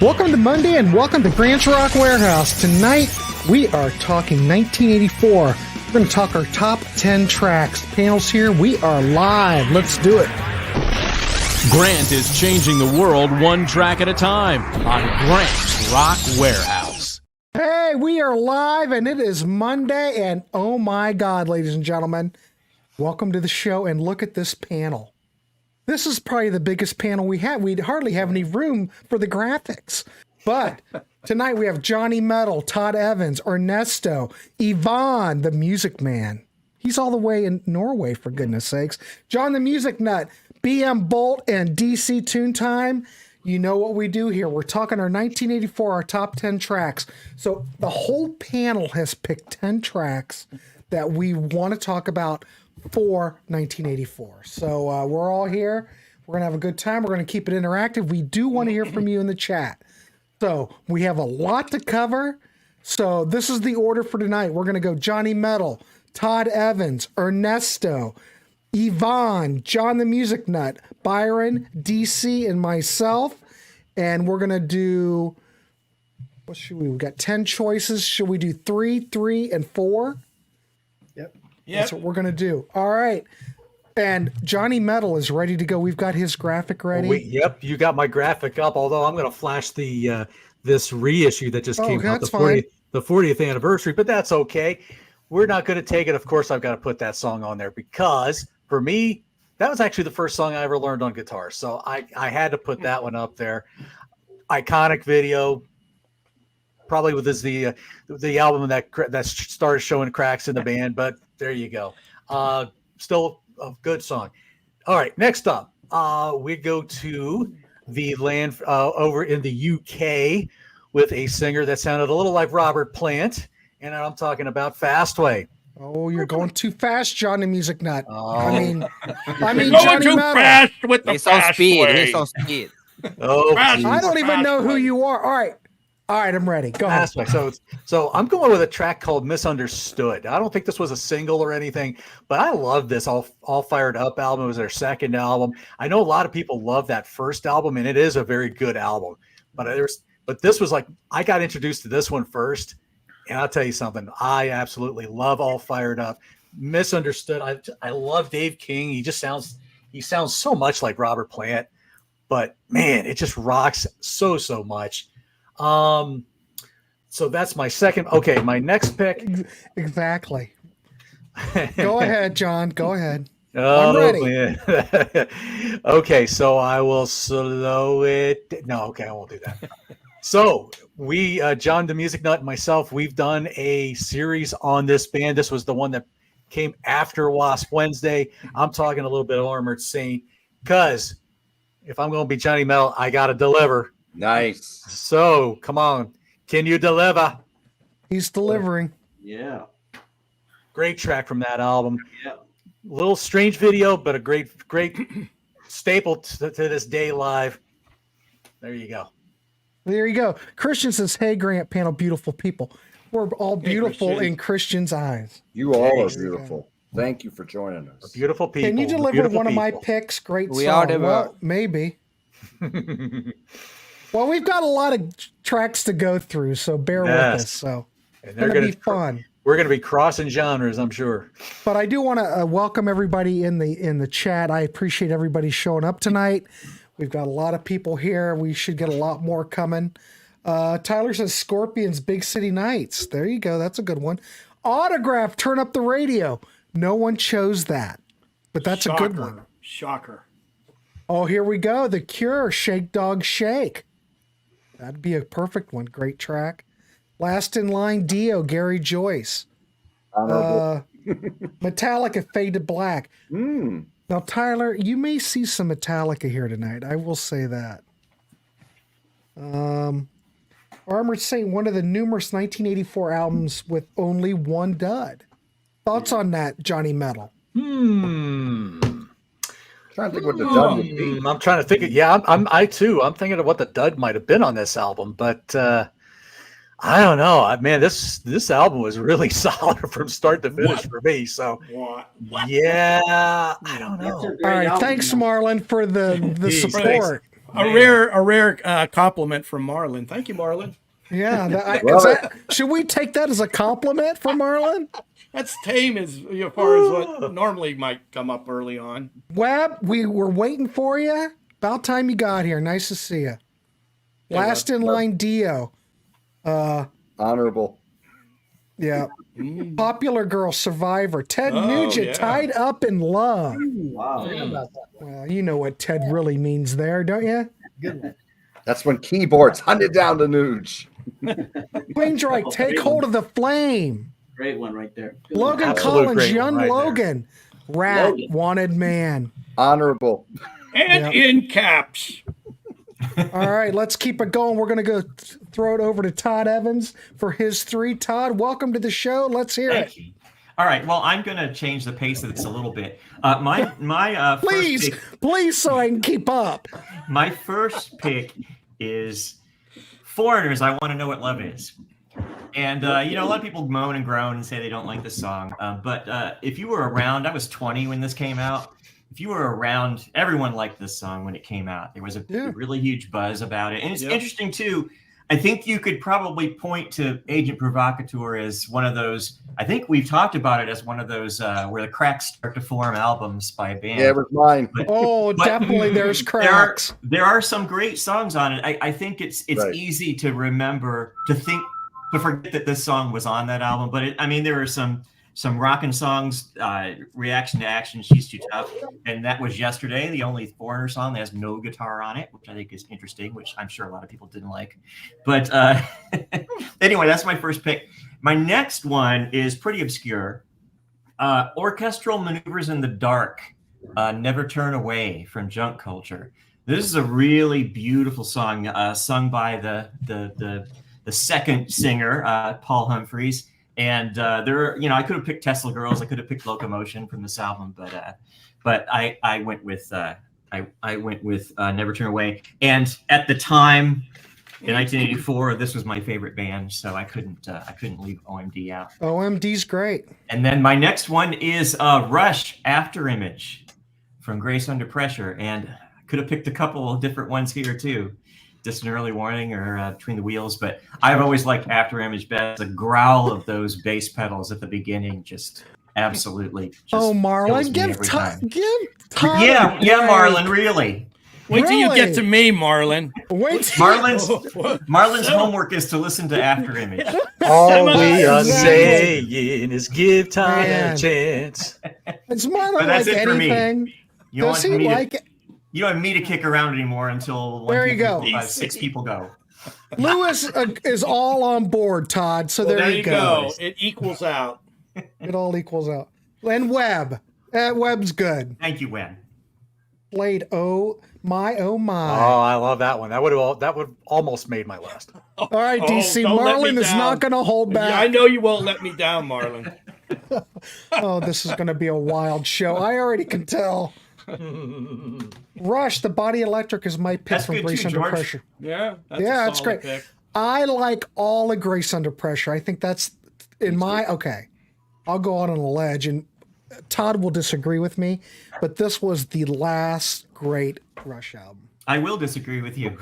Welcome to Monday and welcome to Branch Rock Warehouse. Tonight we are talking 1984. We're going to talk our top 10 tracks. Panels here. We are live. Let's do it. Grant is changing the world one track at a time on Branch Rock Warehouse. Hey, we are live and it is Monday and oh my God, ladies and gentlemen, welcome to the show and look at this panel. This is probably the biggest panel we have. We hardly have any room for the graphics. But tonight we have Johnny Metal, Todd Evans, Ernesto, Yvonne, the Music Man. He's all the way in Norway, for goodness sakes. John the Music Nut, BM Bolt, and DC Tune Time. You know what we do here. We're talking our 1984, our top 10 tracks. So the whole panel has picked 10 tracks that we want to talk about for 1984. So we're all here. We're going to have a good time. We're going to keep it interactive. We do want to hear from you in the chat. So we have a lot to cover. So this is the order for tonight. We're going to go Johnny Metal, Todd Evans, Ernesto, Yvonne, John the Music Nut, Byron, DC, and myself. And we're going to do, what should we? We've got 10 choices. Should we do 3, 3, and 4? Yep. That's what we're going to do. All right. And Johnny Metal is ready to go. We've got his graphic ready. Yep, you got my graphic up, although I'm going to flash the this reissue that just came out, the 40th anniversary, but that's okay. We're not going to take it. Of course, I've got to put that song on there because, for me, that was actually the first song I ever learned on guitar. So I had to put that one up there. Iconic video. Probably with the album that started showing cracks in the band, but there you go. Still a good song. All right, next up, we go to the land over in the UK with a singer that sounded a little like Robert Plant, and I'm talking about Fastway. Oh, you're going too fast, Johnny Music Nut. Oh. I mean, Going Johnny too Metal. fast with the He's on fast speed. way. He's on speed. Oh, Fast. I don't even know who Fastway. you are. All right, I'm ready. Go ahead. Fastway. So I'm going with a track called Misunderstood. I don't think this was a single or anything, but I love this All Fired Up album. It was their second album. I know a lot of people love that first album, and it is a very good album. But this was like, I got introduced to this one first, and I'll tell you something. I absolutely love All Fired Up. Misunderstood. I love Dave King. He sounds so much like Robert Plant, but man, it just rocks so much. So that's my second. Okay, my next pick. Exactly. Go ahead, John. Go ahead. Oh, I'm ready. Man. Okay, so I will slow it. No, okay, I won't do that. So we, John the Music Nut and myself, we've done a series on this band. This was the one that came after Wasp Wednesday. I'm talking a little bit of Armored Saint because if I'm going to be Johnny Metal, I got to deliver. Nice. So come on, can you deliver? He's delivering. Yeah. Great track from that album. Yeah. Little strange video, but a great staple to this day live. There you go. There you go. Christian says, "Hey, Grant panel, beautiful people. We're all beautiful Christian. in Christian's eyes." You all are beautiful. Thank you for joining us. Beautiful people. Can you deliver beautiful one of my people. picks? Great We song. are the- Well, maybe. Well, we've got a lot of tracks to go through, so bear with Yes. us. So And it's they're going to gonna be fun. We're going to be crossing genres, I'm sure. But I do want to welcome everybody in the chat. I appreciate everybody showing up tonight. We've got a lot of people here. We should get a lot more coming. Tyler says Scorpions, Big City Nights. There you go. That's a good one. Autograph, Turn Up the Radio. No one chose that, but that's a good one. Shocker. Oh, here we go. The Cure, Shake Dog Shake. That'd be a perfect one. Great track. Last in Line, Dio, Gary Joyce. Metallica, Fade to Black. Now, Tyler, you may see some Metallica here tonight. I will say that. Armored Saint, one of the numerous 1984 albums with only one dud. Thoughts on that, Johnny Metal? Trying to think what the dud would be. I'm trying to think. I too. I'm thinking of what the dud might have been on this album, but I don't know. Man, this album was really solid from start to finish for me. So What? yeah, I don't know. All right, thanks, Marlon, for the support. a rare compliment from Marlon. Thank you, Marlon. Yeah. Should we take that as a compliment from Marlon? That's tame as far as what normally might come up early on. Webb, we were waiting for you. About time you got here. Nice to see you. Last in line, Dio. Honorable. Yeah. Popular Girl Survivor. Ted Nugent, Tied Up in Love. Wow. Well, you know what Ted really means there, don't you? Good one. That's when keyboards hunted down the Nuge. Queensryche, Take Hold of the Flame. Great one right there. Good Logan one. Collins, Young right Logan. Rat, Logan. Wanted Man. Honorable. And in caps. All right, let's keep it going. We're going to go throw it over to Todd Evans for his 3. Todd, welcome to the show. Let's hear it. Thank you. All right. Well, I'm going to change the pace of this a little bit. My Please, please, so I can keep up. my first pick is Foreigners. I Want to Know What Love Is. And a lot of people moan and groan and say they don't like this song. But if you were around, I was 20 when this came out. If you were around, everyone liked this song when it came out. There was a really huge buzz about it. And it's interesting, too. I think you could probably point to Agent Provocateur as one of those. I think we've talked about it as one of those where the cracks start to form albums by a band. Yeah, it was mine. But Definitely there's cracks. There are some great songs on it. I think it's Right. easy to remember, to forget that this song was on that album. But there are some rockin' songs, Reaction to Action, She's Too Tough. And that was Yesterday, the only Foreigner song that has no guitar on it, which I think is interesting, which I'm sure a lot of people didn't like. But anyway, that's my first pick. My next one is pretty obscure. Orchestral Maneuvers in the Dark, Never Turn Away from Junk Culture. This is a really beautiful song, sung by the second singer, Paul Humphreys. And I could have picked Tesla Girls, I could have picked Locomotion from this album, but I went with Never Turn Away. And at the time, in 1984, this was my favorite band, so I couldn't leave OMD out. OMD's great. And then my next one is Rush, After Image from Grace Under Pressure, and I could have picked a couple of different ones here too. Just an Early Warning or Between the Wheels, but I've always liked After Image best. The growl of those bass pedals at the beginning just absolutely. Marlon, give Todd. Yeah, Marlon, really. Wait till you get to me, Marlon. Marlon's homework is to listen to After Image. All we are saying is give time a chance. It's Marlon But that's like it for me. anything. You don't Does want he me like to, you don't want me to kick around anymore until There you go. 6 people go. Lewis is all on board, Todd. So there you go. It equals out. It all equals out. And Webb. Webb's good. Thank you, Webb. Played Oh My. Oh, I love that one. That would almost made my list. All right, DC. Don't let me Marlon is down. not going to hold back. Yeah, I know you won't let me down, Marlon. Oh, this is going to be a wild show. I already can tell. Rush, The Body Electric is my pick That's from good Grace too, Under George. Pressure. Yeah, That's great. Pick. I like all of Grace Under Pressure. I think that's okay. I'll go out on a ledge, and Todd will disagree with me, but this was the last great Rush album. I will disagree with you.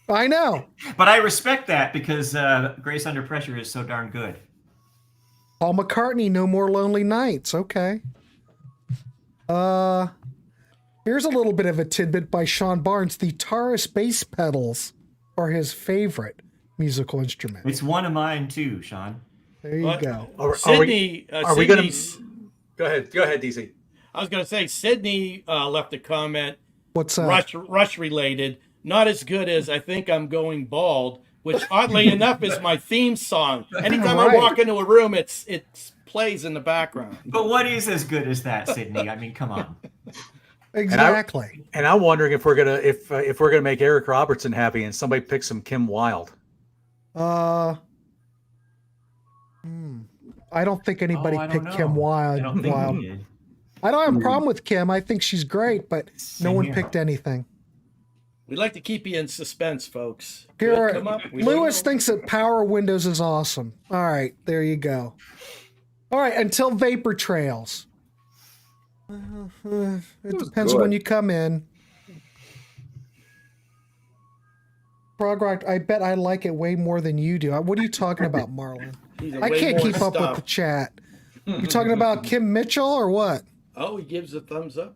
I know. But I respect that because Grace Under Pressure is so darn good. Paul McCartney, No More Lonely Nights. Okay. Here's a little bit of a tidbit by Sean Barnes. The Taurus bass pedals are his favorite musical instrument. It's one of mine too, Sean. There you go. Sydney, Are we going to go ahead, DC? I was going to say Sydney left a comment. What's that? Rush related. Not as good as I Think I'm Going Bald, which oddly enough is my theme song. Anytime I walk into a room, it plays in the background. But what is as good as that, Sydney? I mean, come on. Exactly. And I'm wondering if we're gonna make Eric Robertson happy and somebody picks some Kim Wilde. I don't think anybody picked Kim Wilde. I don't think we did. I don't have a problem with Kim. I think she's great, but no one picked anything. We like to keep you in suspense, folks. Here, Come up. Lewis thinks that Power Windows is awesome. All right, there you go. All right, Until Vapor Trails. It depends good. when you come in. Prog rock, I bet I like it way more than you do. What are you talking about, Marlon? I way can't more keep up with the chat. You talking about Kim Mitchell or what? Oh, he gives a thumbs up.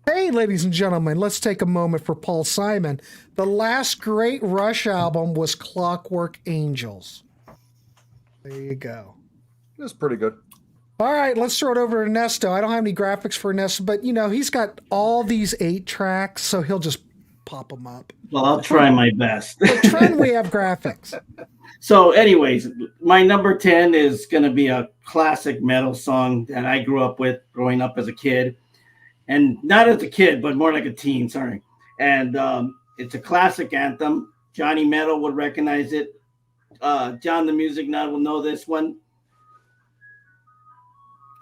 Hey, ladies and gentlemen, let's take a moment for Paul Simon. The last great Rush album was Clockwork Angels. There you go. That's pretty good. All right, let's throw it over to Ernesto. I don't have any graphics for Ernesto, but he's got all these 8 tracks, so he'll just pop them up. Well, I'll try my best. For Trend, we have graphics. So, anyways, my number 10 is going to be a classic metal song that I grew up with growing up as a kid. And not as a kid, but more like a teen, sorry. And it's a classic anthem. Johnny Metal would recognize it. John the Music Nut will know this one.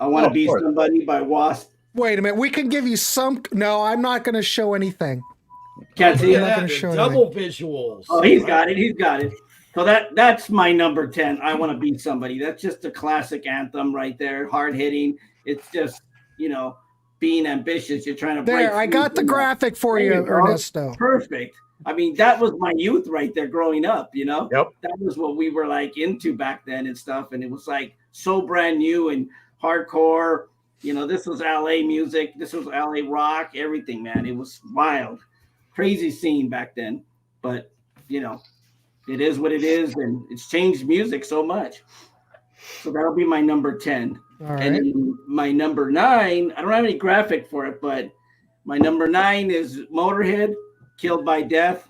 I Want to Be Somebody by Wasp. Wait a minute. We can give you some. No, I'm not going to show anything. Can't see I'm not it. going to show Double anything. visuals. Oh, he's got it. He's got it. So that's my number 10. I Want to Be Somebody. That's just a classic anthem right there. Hard hitting. It's just, being ambitious. You're trying to break. There, I got the graphic for you, Ernesto. Perfect. I mean, that was my youth right there growing up, Yep. That was what we were like into back then and stuff. And it was like so brand new and hardcore. This was LA music. This was LA rock, everything, man. It was wild. Crazy scene back then. But, it is what it is. And it's changed music so much. So that'll be my number 10. All right. And then my number 9, I don't have any graphic for it, but my number 9 is Motorhead, Killed by Death.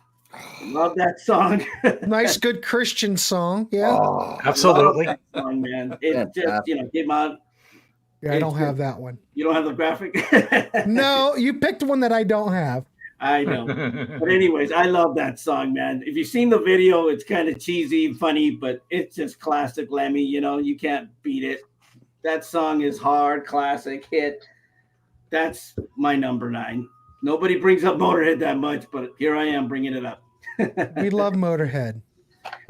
Love that song. Nice, good Christian song. Yeah. Oh, Absolutely. Love that song, man. It just, came out. Yeah, I don't have that one. You don't have the graphic? No, you picked one that I don't have. I know. But anyways, I love that song, man. If you've seen the video, it's kind of cheesy, funny, but it's just classic Lemmy. You can't beat it. That song is hard, classic hit. That's my number 9. Nobody brings up Motorhead that much, but here I am bringing it up. We love Motorhead.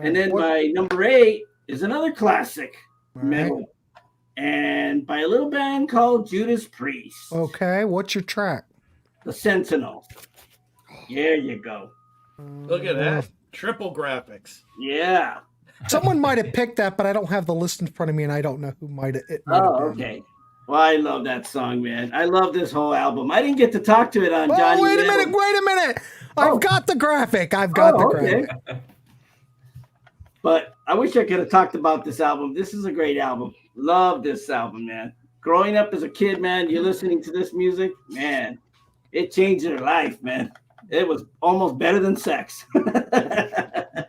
And then my number 8 is another classic metal. Right. And by a little band called Judas Priest. Okay, what's your track? The Sentinel. There you go. Look at that. Triple graphics. Yeah. Someone might have picked that, but I don't have the list in front of me, and I don't know who might have. Okay. Well, I love that song, man. I love this whole album. I didn't get to talk to it on Johnny. Wait a minute. I've got the graphic. Graphic. But I wish I could have talked about this album. This is a great album. Love this album, man. Growing up as a kid, man, you're listening to this music, man, it changed your life, man. It was almost better than sex.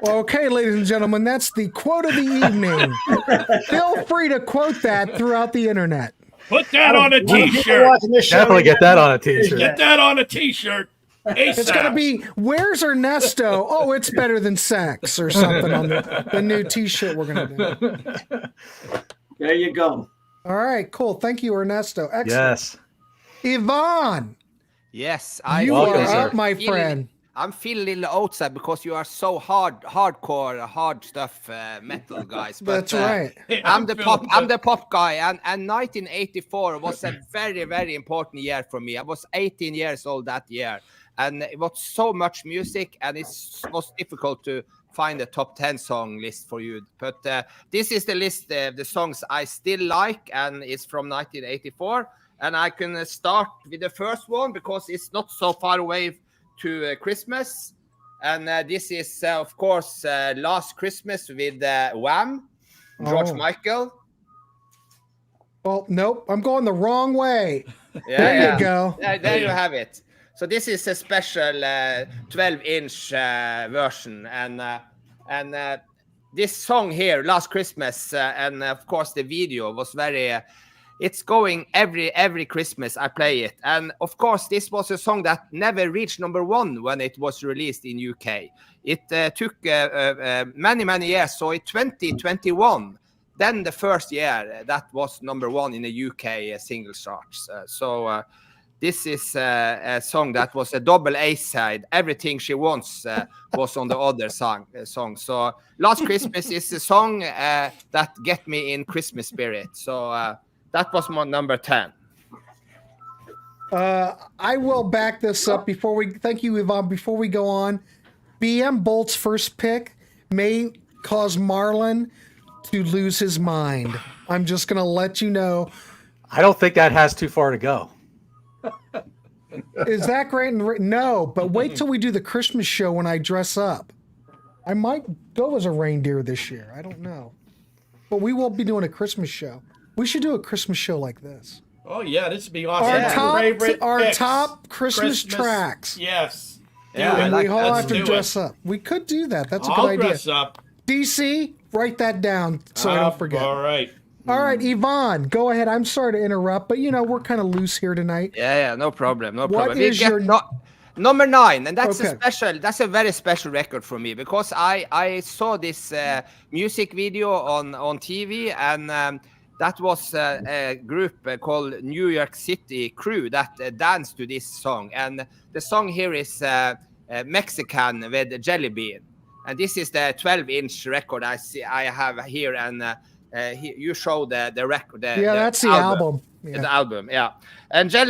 Okay, ladies and gentlemen, that's the quote of the evening. Feel free to quote that throughout the internet. Put that on a t-shirt. Definitely get that on a t-shirt. Get that on a t-shirt. It's going to be, where's Ernesto? Oh, it's better than sex or something on the new t-shirt we're going to do. There you go. All right, cool. Thank you, Ernesto. Excellent. Yes. Yvonne. Yes, You Welcome, are sir. up, my friend. I'm feeling a little outside because you are so hardcore, hard stuff metal guys. But, That's right. I'm the pop guy, and 1984 was a very, very important year for me. I was 18 years old that year, and it was so much music, and it was difficult to find a top 10 song list for you. But this is the list of the songs I still like, and it's from 1984. And I can start with the first one because it's not so far away to Christmas. And this is, of course, Last Christmas with Wham, George Michael. Well, nope, I'm going the wrong way. Yeah, there you go. There you have it. So this is a special 12-inch version. And this song here, Last Christmas, and of course the video was very... it's going every Christmas I play it. And of course, this was a song that never reached number 1 when it was released in UK. It took many years. So in 2021, then the first year that was number 1 in the UK single charts. This is a song that was a double A side. Everything She Wants was on the other song. So Last Christmas is a song that get me in Christmas spirit. So that was my number 10. I will back this up before we. Thank you, Yvonne. Before we go on, BM Bolt's first pick may cause Marlon to lose his mind. I'm just going to let you know. I don't think that has too far to go. Is that great? No, but wait till we do the Christmas show when I dress up. I might go as a reindeer this year. I don't know. But we will be doing a Christmas show. We should do a Christmas show like this. Oh, yeah, this would be awesome. Our top Christmas tracks. Yes. Yeah, And we all have to do dress up. We could do that. That's a good idea. Dress up. DC, write that down so I don't forget. All right. All right, Yvonne, go ahead. I'm sorry to interrupt, but we're kind of loose here tonight. Yeah, no problem. No What problem. is your number 9, and that's Okay. that's a very special record for me because I saw this music video on TV, and that was a group called New York City Crew that danced to this song, and the song here is Mexican with Jelly Bean, and this is the 12-inch record I have here, and you show the record. That's the album. Yeah. The album, yeah. And John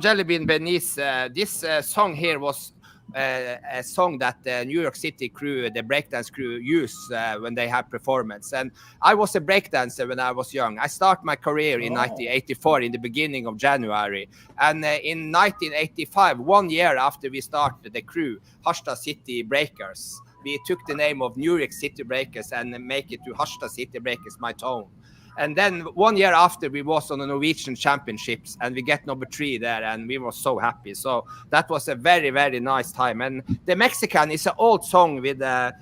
Jellybean Beneath, this song here was a song that the New York City crew, the breakdance crew, use when they have performance. And I was a breakdancer when I was young. I started my career in 1984, in the beginning of January. And in 1985, 1 year after we started the crew, Harstad City Breakers, we took the name of New York City Breakers and make it to Harstad City Breakers, my town. And then 1 year after, we was on the Norwegian Championships, and we get number 3 there, and we were so happy. So that was a very, very nice time. And the Mexican is an old song with a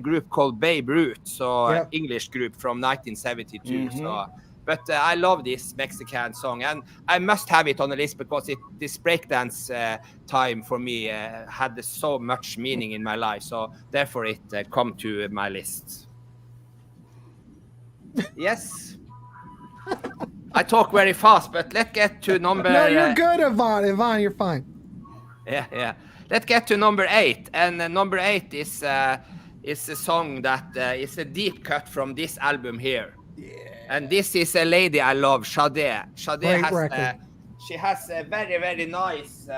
group called Babe Ruth, so English group from 1972. Mm-hmm. So, but I love this Mexican song, and I must have it on the list because this breakdance time for me had so much meaning in my life. So therefore, it come to my list. Yes. I talk very fast, but let's get to number... No, you're good, Yvonne. Yvonne, you're fine. Yeah. Let's get to number 8. And number 8 is a song that is a deep cut from this album here. Yeah. And this is a lady I love, Sade. Sade she has a very, very nice...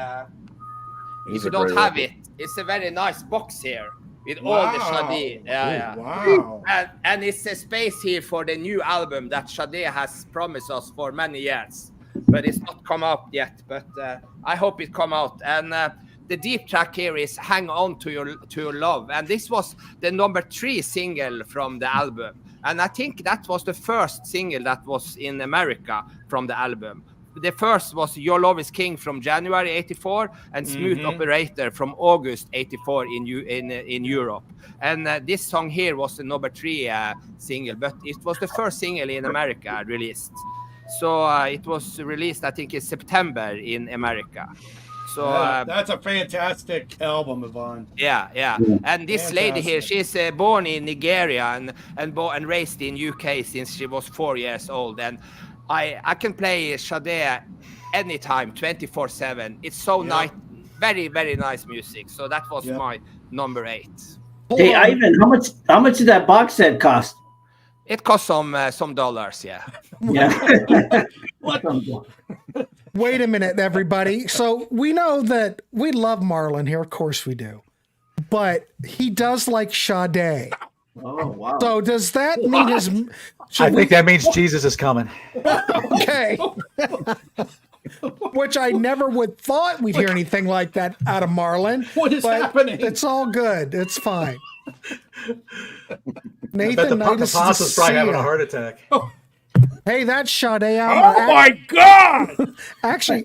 if you don't have it, it's a very nice box here. With all the Sade. Yeah. Wow. And it's a space here for the new album that Sade has promised us for many years. But it's not come out yet. But I hope it come out. And the deep track here is Hang On to Your Love. And this was the number 3 single from the album. And I think that was the first single that was in America from the album. The first was Your Love Is King from January 84 and Smooth Operator from August 84 in Europe. And this song here was the number 3 single, but it was the first single in America released. So it was released, I think, in September in America. So that's a fantastic album, Yvonne. Yeah. And this lady here, she's born in Nigeria and raised in UK since she was 4 years old. And I can play Sade anytime, 24/7. It's so nice, very, very nice music. So that was my number 8. Hey, Ivan, how much did that box set cost? It cost some dollars, yeah. Yeah. Wait a minute, everybody. So we know that we love Marlon here. Of course we do. But he does like Sade. Oh, wow. So does that mean his... I think that means Jesus is coming. Okay. Which I never would thought we'd hear anything like that out of Marlon. What is happening? It's all good. It's fine. Nathan, nice to pastor's probably see having ya. a heart attack. Hey, that's Sade album. Oh my God! Actually,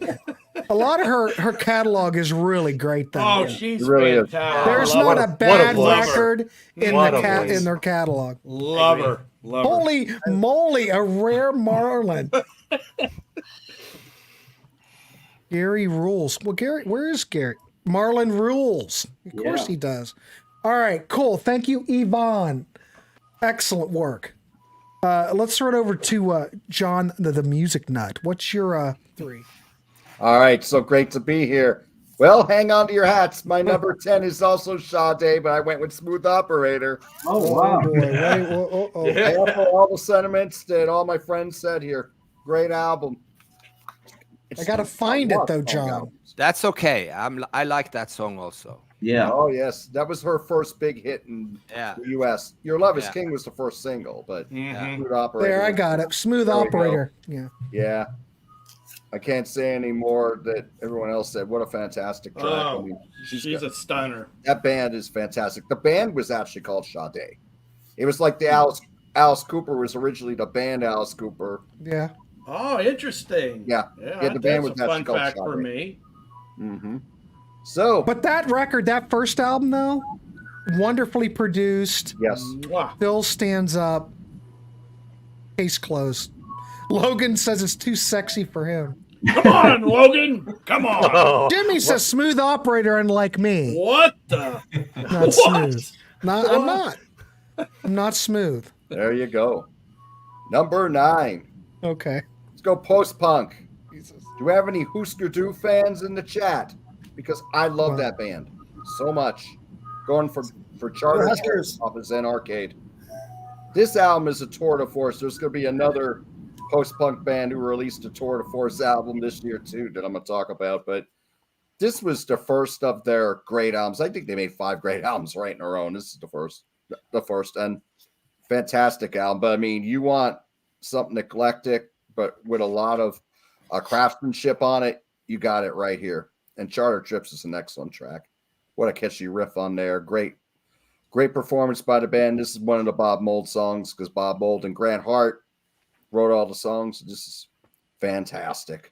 a lot of her catalog is really great, though. Oh, she's really is. fantastic. There's not a bad record in their catalog. Love her. Holy moly, a rare Marlon. Gary rules. Well, Gary, where is Gary? Marlon rules. Of course he does. All right, cool. Thank you, Yvonne. Excellent work. Let's throw it over to John, the music nut. What's your 3? All right, so great to be here. Well, hang on to your hats. My number 10 is also Sade, but I went with Smooth Operator. Oh, wow. Boy. Wait, I echo all the sentiments that all my friends said here. Great album. I got to find it, though, John. That's okay. I like that song also. Yeah. Oh yes, that was her first big hit in the U.S. Your Love Is King was the first single, but Smooth Operator. There, I got it. Smooth Operator. Yeah. Yeah. I can't say any more that everyone else said. What a fantastic track. Oh, I mean, she's a stunner. That band is fantastic. The band was actually called Sade. It was like the Alice Cooper was originally the band Alice Cooper. Yeah. Oh, interesting. Yeah. Yeah, the band was that's a fun actually called fact Sade. for me. Mm-hmm. So, but that record, that first album, though, wonderfully produced. Yes. Still stands up. Case closed. Logan says it's too sexy for him. Come on, Logan. Come on. Jimmy says smooth operator, unlike me. What the? Not smooth. I'm not. I'm not smooth. There you go. Number 9. Okay. Let's go post-punk. Do we have any Husker Du fans in the chat? Because I love that band so much. Going for Charter off of Zen Arcade. This album is a tour de force. There's going to be another post-punk band who released a tour de force album this year too that I'm going to talk about. But this was the first of their great albums. I think they made 5 great albums right in a row. And this is the first and fantastic album. But I mean, you want something eclectic, but with a lot of craftsmanship on it, you got it right here. And Charter Trips is an excellent track. What a catchy riff on there. Great performance by the band. This is one of the Bob Mould songs because Bob Mould and Grant Hart wrote all the songs. This is fantastic.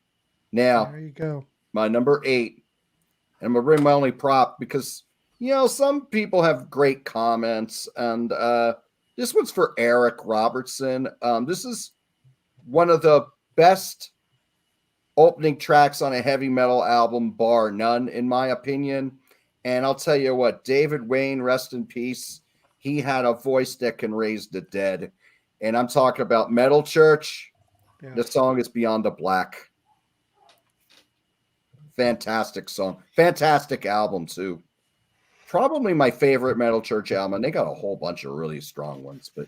Now, there you go. My number 8. And I'm going to bring my only prop because, some people have great comments. And this one's for Eric Robertson. This is one of the best opening tracks on a heavy metal album, bar none, in my opinion. And I'll tell you what, David Wayne, rest in peace. He had a voice that can raise the dead. And I'm talking about Metal Church. Yeah. The song is Beyond the Black. Fantastic song. Fantastic album, too. Probably my favorite Metal Church album. And they got a whole bunch of really strong ones, but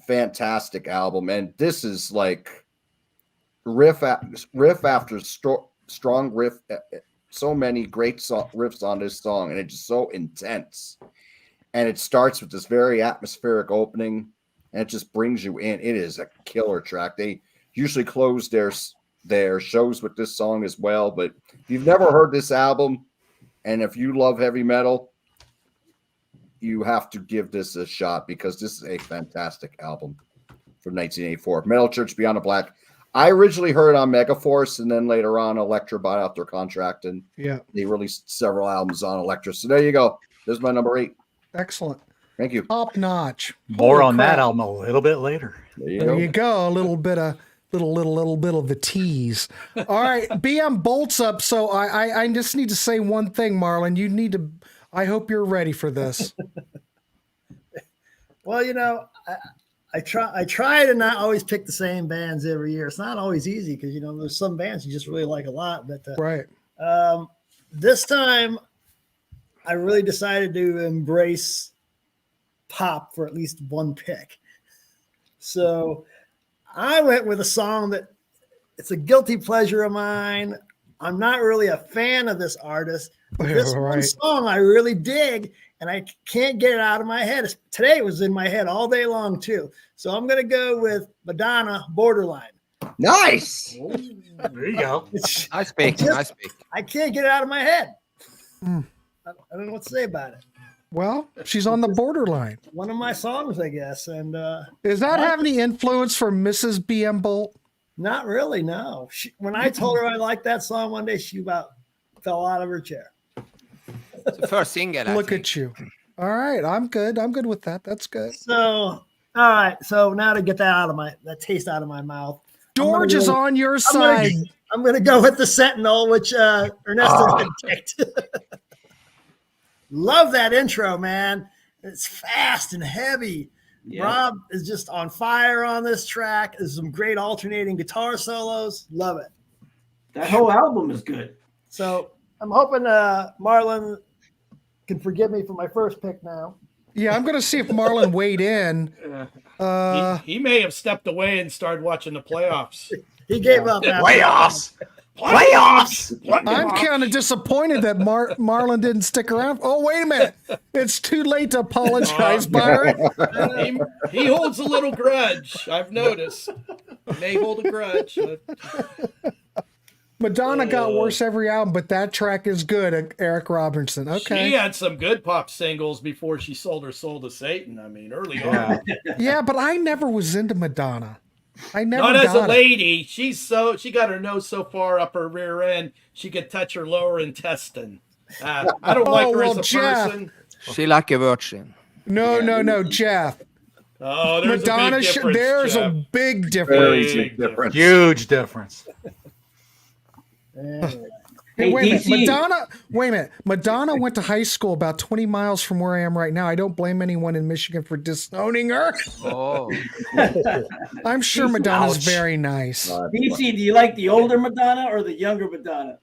fantastic album. And this is like riff after strong riff. So many great riffs on this song, and it's just so intense. And it starts with this very atmospheric opening, and it just brings you in. It is a killer track. They usually close their shows with this song as well. But if you've never heard this album, and if you love heavy metal, you have to give this a shot because this is a fantastic album from 1984. Metal Church Beyond the Black. I originally heard it on Megaforce, and then later on, Elektra bought out their contract, and they released several albums on Elektra. So there you go. There's my number 8. Excellent. Thank you. Top notch. More on that album a little bit later. There you go. A little bit of the tease. All right, BM bolts up. So I just need to say one thing, Marlon. You need to. I hope you're ready for this. Well, I try to not always pick the same bands every year. It's not always easy because there's some bands you just really like a lot. But right. This time, I really decided to embrace pop for at least one pick. So I went with a song that it's a guilty pleasure of mine. I'm not really a fan of this artist, but this one song I really dig, and I can't get it out of my head. Today it was in my head all day long too. So I'm going to go with Madonna, Borderline. Nice. Ooh, there you go. Nice pick. I can't get it out of my head. I don't know what to say about it. Well, she's on the borderline. One of my songs, I guess. And does that have any influence for Mrs. BM Bolt? Not really, no. When I told her I liked that song one day, she about fell out of her chair. It's the first single. Look at you. All right, I'm good. I'm good with that. That's good. So, all right. So now to get that taste out of my mouth. George is on your side. I'm going to go with the Sentinel, which Ernesto had picked. Love that intro, man. It's fast and heavy. Yeah. Rob is just on fire on this track. There's some great alternating guitar solos. Love it. That whole album is good. So I'm hoping Marlon can forgive me for my first pick now. Yeah, I'm going to see if Marlon weighed in. He may have stepped away and started watching the playoffs. He gave up. Playoffs. Playoffs. I'm kind of disappointed that Marlon didn't stick around. Oh, wait a minute. It's too late to apologize, Byron. He holds a little grudge. I've noticed. He may hold a grudge. Madonna got worse every album, but that track is good, Eric Robertson. Okay. She had some good pop singles before she sold her soul to Satan. I mean, early on. Yeah, but I never was into Madonna. I never Not as a got it. lady. She got her nose so far up her rear end, she could touch her lower intestine. I don't like her as a Jeff. person. She like a virgin. No, Jeff. Oh, there's Madonna, a big difference, there's Jeff. a big difference. Very big difference. Huge difference. Hey, wait a DC. minute. Madonna went to high school about 20 miles from where I am right now. I don't blame anyone in Michigan for disowning her. Oh. I'm sure Madonna's very nice. DC, do you like the older Madonna or the younger Madonna?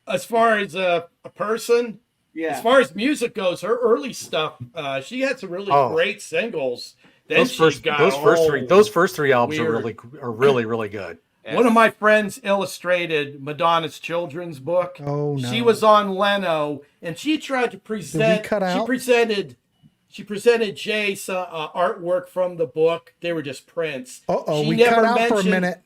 As far as a person, Yeah. as far as music goes, her early stuff, she had some really great singles. Then Those first three albums weird. are really good. One of my friends illustrated Madonna's children's book. Oh no. She was on Leno, and she tried to present. cut out? She presented Jay some artwork from the book. They were just prints. We cut out for a minute.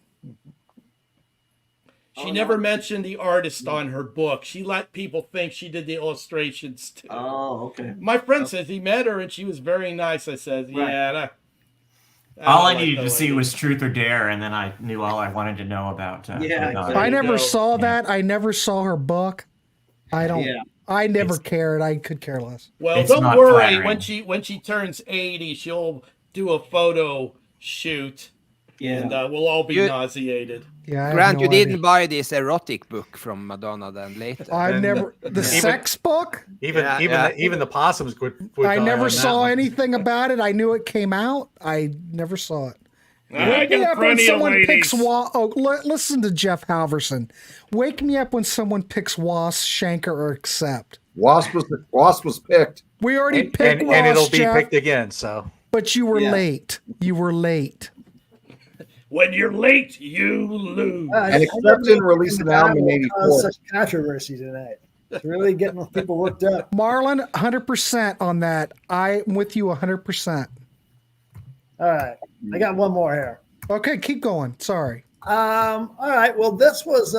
She never mentioned the artist on her book. She let people think she did the illustrations too. Oh, okay. My friend says he met her and she was very nice. I said, yeah. All I needed to see was Truth or Dare, and then I knew all I wanted to know about. Madonna. I never saw that. I never saw her book. I don't. Yeah. I never cared. I could care less. Well, It's don't not worry. flattering. When she turns 80, she'll do a photo shoot, and we'll all be nauseated. Yeah, I Grant, have you no idea. didn't buy this erotic book from Madonna then later. I've never the sex book. Even the possums would I die never on that saw one. anything about it. I knew it came out. I never saw it. I Wake me got up when plenty of someone ladies. picks listen to Jeff Halverson. Wake me up when someone picks Was, Shanker, or Accept. Wasp was picked. We already picked Was, and it'll be Jeff, picked again. So but you were late. You were late. When you're late, you lose. And Accept didn't release an album in '84. Such controversy tonight. It's really getting people worked up. Marlon, 100% on that. I'm with you 100%. All right, I got one more here. Okay, keep going. Sorry. All right. Well, this was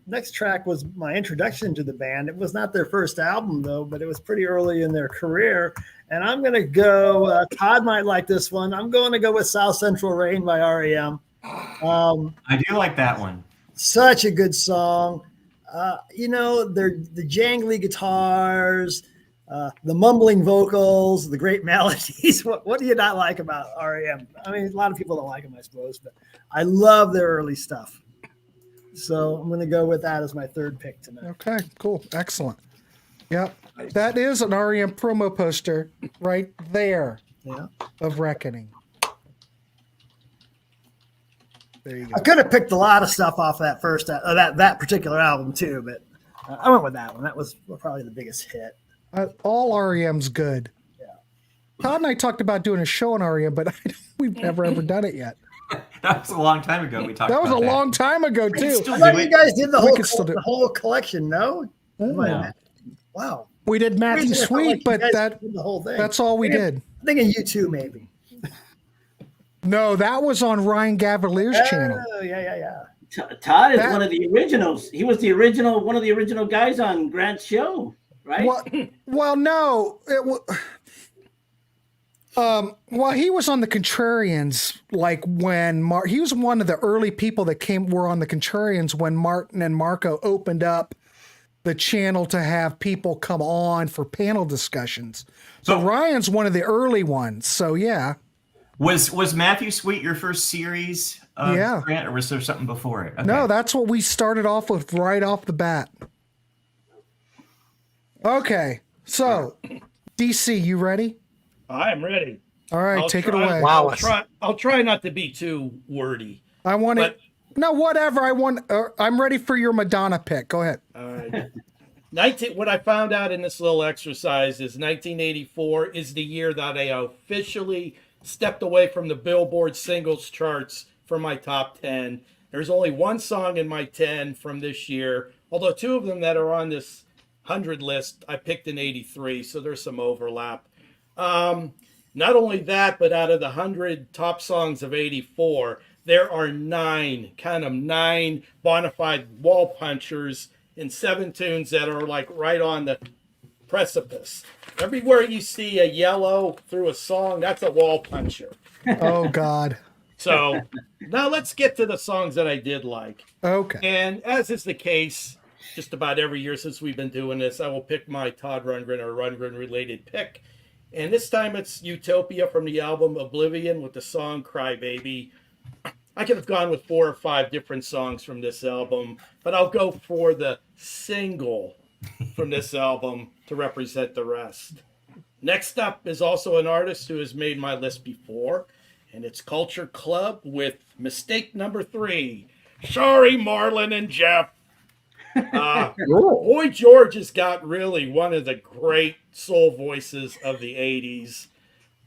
next track was my introduction to the band. It was not their first album though, but it was pretty early in their career. And I'm gonna go. Todd might like this one. I'm going to go with South Central Rain by REM. I do like that one. Such a good song. The jangly guitars, the mumbling vocals, the great melodies. What do you not like about REM? I mean, a lot of people don't like them, I suppose, but I love their early stuff. So I'm going to go with that as my third pick tonight. Okay, cool. Excellent. Yep. That is an REM promo poster right there of Reckoning. There you go. I could have picked a lot of stuff off that first that particular album too, but I went with that one. That was probably the biggest hit. All REM's good. Yeah. Todd and I talked about doing a show on REM, but we've never ever done it yet. That was a long time ago. We talked. That was about a long time ago too. I thought you guys did the whole collection. No. No. Wow. We did Matthew Crazy, I felt Sweet, like you but guys did the whole thing. that's all we did. I'm thinking you two maybe. No, that was on Ryan Gavalier's channel. Oh yeah. Todd is one of the originals. He was one of the original guys on Grant's show, right? Well, no. Well, he was on the Contrarians, like when he was one of the early people that were on the Contrarians when Martin and Marco opened up the channel to have people come on for panel discussions. So Ryan's one of the early ones. So yeah. Was Matthew Sweet your first series of Grant, or was there something before it? Okay. No, that's what we started off with right off the bat. Okay, so DC, you ready? I'm ready. All right, take it away. Wow. I'll try not to be too wordy. I want it. No, whatever. I'm ready for your Madonna pick. Go ahead. All right. What I found out in this little exercise is 1984 is the year that I officially stepped away from the Billboard singles charts for my top 10. There's only one song in my 10 from this year, although 2 of them that are on this 100 list, I picked in 83, so there's some overlap. Not only that, but out of the 100 top songs of 84, there are 9 bona fide wall punchers in 7 tunes that are like right on the precipice. Everywhere you see a yellow through a song, that's a wall puncher. Oh, God. So now let's get to the songs that I did like. Okay. And as is the case, just about every year since we've been doing this, I will pick my Todd Rundgren or Rundgren related pick. And this time it's Utopia from the album Oblivion with the song Cry Baby. I could have gone with 4 or 5 different songs from this album, but I'll go for the single from this album to represent the rest. Next up is also an artist who has made my list before, and it's Culture Club with Mistake Number 3. Sorry, Marlon and Jeff. Boy George has got really one of the great soul voices of the 80s.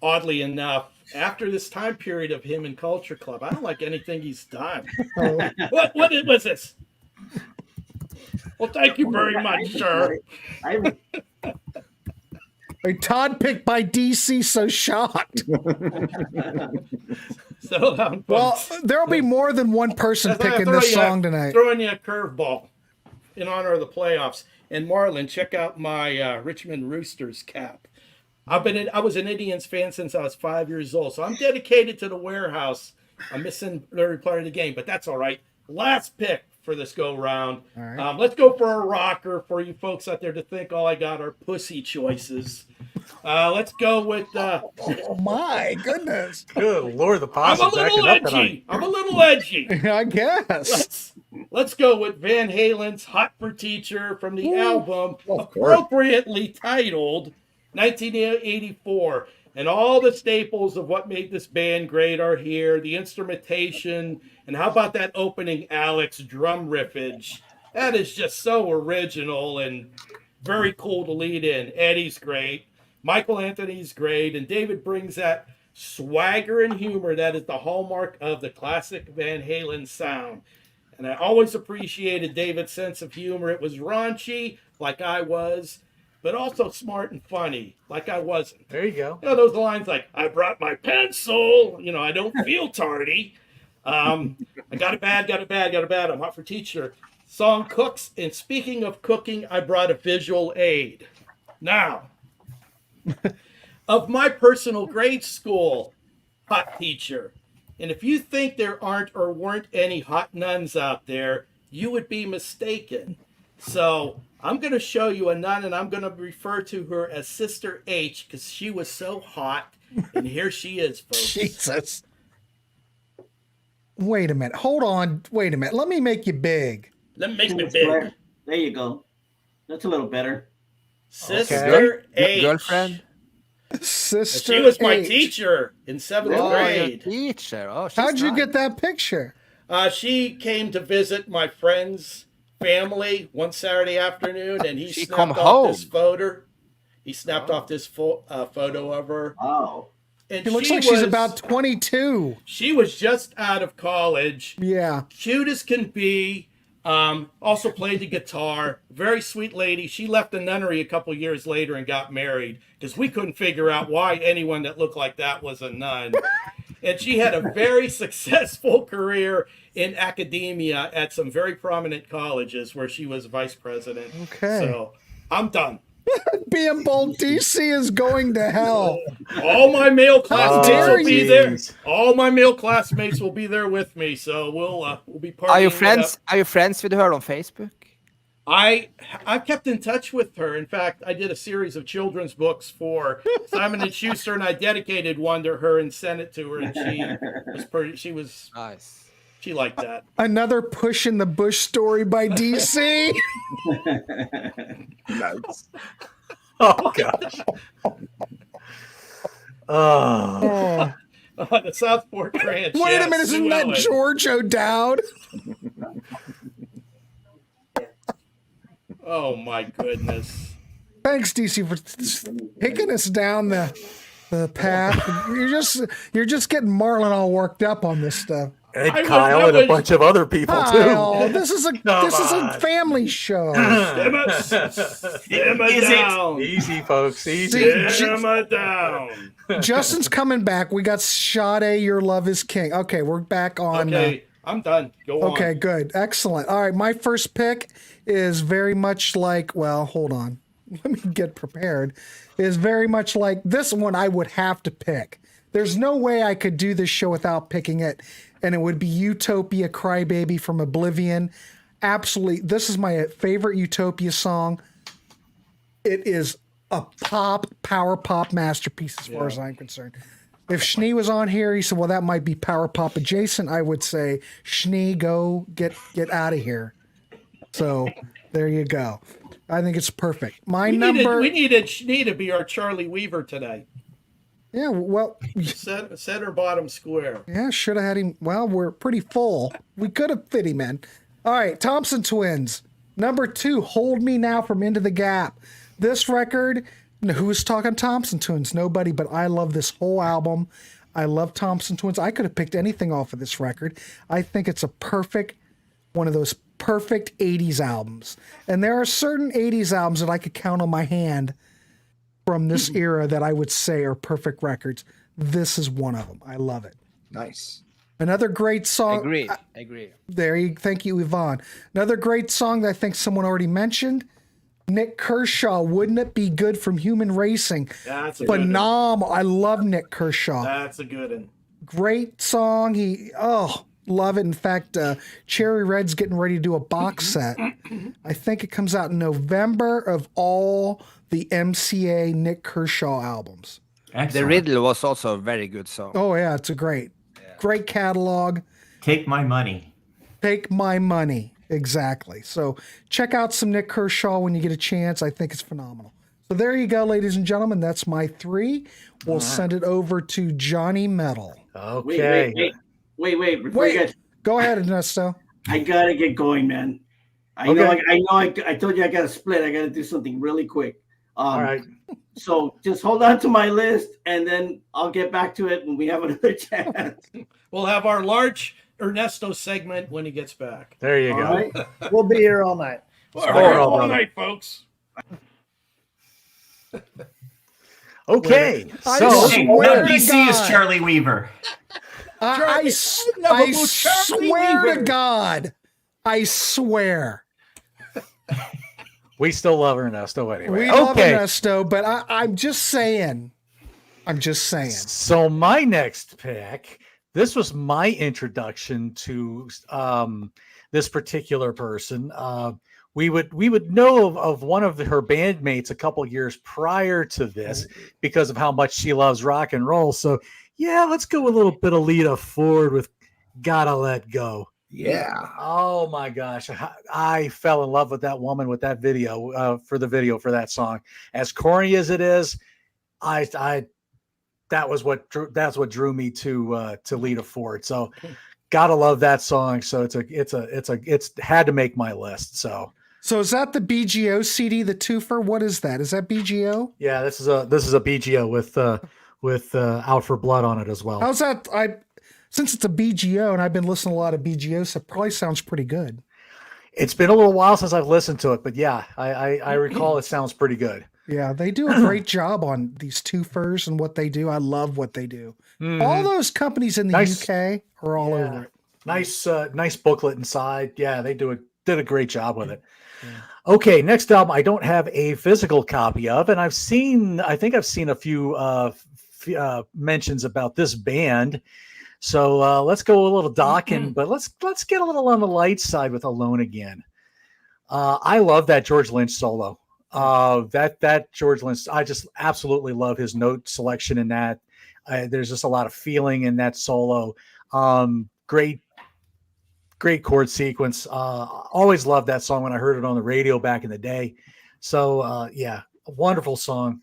Oddly enough, after this time period of him in Culture Club, I don't like anything he's done. What was this? Well, thank you very much, sir. A Todd picked by DC, so shocked. Well, there'll be more than one person picking this song tonight. Throwing you a curveball in honor of the playoffs. And Marlon, check out my Richmond Roosters cap. I was an Indians fan since I was 5 years old, so I'm dedicated to the Warehouse. I'm missing every part of the game, but that's all right. Last pick for this go round. All right. Let's go for a rocker for you folks out there to think all I got are pussy choices. Let's go with. Oh my goodness! Good Lord, the possum's acting up tonight. I'm a little edgy. I guess. Let's go with Van Halen's "Hot for Teacher" from the album, appropriately titled 1984. And all the staples of what made this band great are here. The instrumentation, and how about that opening Alex drum riffage? That is just so original and very cool to lead in. Eddie's great. Michael Anthony's great. And David brings that swagger and humor that is the hallmark of the classic Van Halen sound. And I always appreciated David's sense of humor. It was raunchy, like I was, but also smart and funny, like I wasn't. There you go. You know, those lines like, I brought my pencil, I don't feel tardy. I got it bad, I'm hot for teacher. Song cooks, and speaking of cooking, I brought a visual aid. Now, of my personal grade school, hot teacher. And if you think there aren't or weren't any hot nuns out there, you would be mistaken. So I'm going to show you a nun, and I'm going to refer to her as Sister H because she was so hot. And here she is, folks. Jesus. Wait a minute. Hold on. Wait a minute. Let me make you big. Let me make me big. There you go. That's a little better. Sister H. Girlfriend? Sister She was my H. teacher in 7th grade. Teacher. Oh, How'd you get that picture? She came to visit my friend's family one Saturday afternoon, and he snapped off this photo. He snapped off this photo of her. Oh. And it looks like she's about 22. She was just out of college. Yeah. Cute as can be. Also played the guitar. Very sweet lady. She left the nunnery a couple years later and got married because we couldn't figure out why anyone that looked like that was a nun. And she had a very successful career in academia at some very prominent colleges where she was vice president. Okay. So I'm done. Being bold, DC is going to hell. All my male classmates will be there. Geez. All my male classmates will be there with me. So we'll be partying. Are you friends? Are you friends with her on Facebook? I've kept in touch with her. In fact, I did a series of children's books for Simon & Schuster, and I dedicated one to her and sent it to her. And she was Nice. She liked that. Another Push in the Bush story by DC. Nice. Oh gosh. Oh. The Southport Ranch. Wait a minute, isn't that George O'Dowd? Oh my goodness. Thanks, DC, for taking us down the path. You're just getting Marlon all worked up on this stuff. And Kyle and a bunch of other people too. This is a family show. Simmer down. Easy, folks. Easy. Simmer down. Justin's coming back. We got Sade, Your Love is King. Okay, we're back on. Okay, I'm done. Go on. Okay, good. Excellent. All right, my first pick is very much like, well, hold on. Let me get prepared. Is very much like this one I would have to pick. There's no way I could do this show without picking it. And it would be Utopia Crybaby from Oblivion. Absolutely. This is my favorite Utopia song. It is a power pop masterpiece as far as I'm concerned. If Schnee was on here, he said, well, that might be power pop adjacent. I would say, Schnee, go get out of here. So there you go. I think it's perfect. We needed Schnee to be our Charlie Weaver today. Yeah, well, center bottom square. Yeah, should have had him. Well, we're pretty full. We could have fit him in. All right, Thompson Twins. Number 2, Hold Me Now from Into the Gap. This record, who's talking Thompson Twins? Nobody, but I love this whole album. I love Thompson Twins. I could have picked anything off of this record. I think it's one of those perfect 80s albums. And there are certain 80s albums that I could count on my hand from this era that I would say are perfect records. This is one of them. I love it. Nice. Another great song. I agree. Thank you, Yvonne. Another great song that I think someone already mentioned. Nick Kershaw, Wouldn't It Be Good from Human Racing. That's a phenomenal. I love Nick Kershaw. That's a good one. Great song. Love it. In fact, Cherry Red's getting ready to do a box set. I think it comes out in November of all the MCA Nick Kershaw albums. Excellent. The Riddle was also a very good song. Oh, yeah. It's a great catalog. Take My Money. Take My Money. Exactly. So check out some Nick Kershaw when you get a chance. I think it's phenomenal. So there you go, ladies and gentlemen. That's my 3. We'll send it over to Johnny Metal. Okay. Wait. Go ahead, Ernesto. I gotta get going, man. I told you I gotta split. I gotta do something really quick. All right. So just hold on to my list, and then I'll get back to it when we have another chance. We'll have our large Ernesto segment when he gets back. There you go. Right? We'll be here all night. All night, folks. Okay. So NBC is Charlie Weaver. I swear to God. I swear. We still love Ernesto anyway. We love Ernesto, but I'm just saying. So my next pick, this was my introduction to this particular person. We would know of one of her bandmates a couple years prior to this because of how much she loves rock and roll. So yeah, let's go a little bit of Lita Ford with Gotta Let Go. Yeah. Oh my gosh. I fell in love with that woman with that video for that song. As corny as it is, that's what drew me to Lita Ford. So gotta love that song. So it's had to make my list. So is that the BGO CD, the twofer? What is that? Is that BGO? Yeah, this is a BGO with Out for Blood on it as well. How's that? Since it's a BGO and I've been listening to a lot of BGOs, so it probably sounds pretty good. It's been a little while since I've listened to it, but yeah, I recall it sounds pretty good. Yeah, they do a great job on these twofers and what they do. I love what they do. Mm-hmm. All those companies in the UK are all over it. Nice booklet inside. Yeah, they did a great job with it. Yeah. Okay, next album I don't have a physical copy of, and I think I've seen a few mentions about this band. So let's go a little docking, but let's get a little on the light side with Alone Again. I love that George Lynch solo. That George Lynch, I just absolutely love his note selection in that. There's just a lot of feeling in that solo. Great chord sequence. Always loved that song when I heard it on the radio back in the day. So yeah, a wonderful song.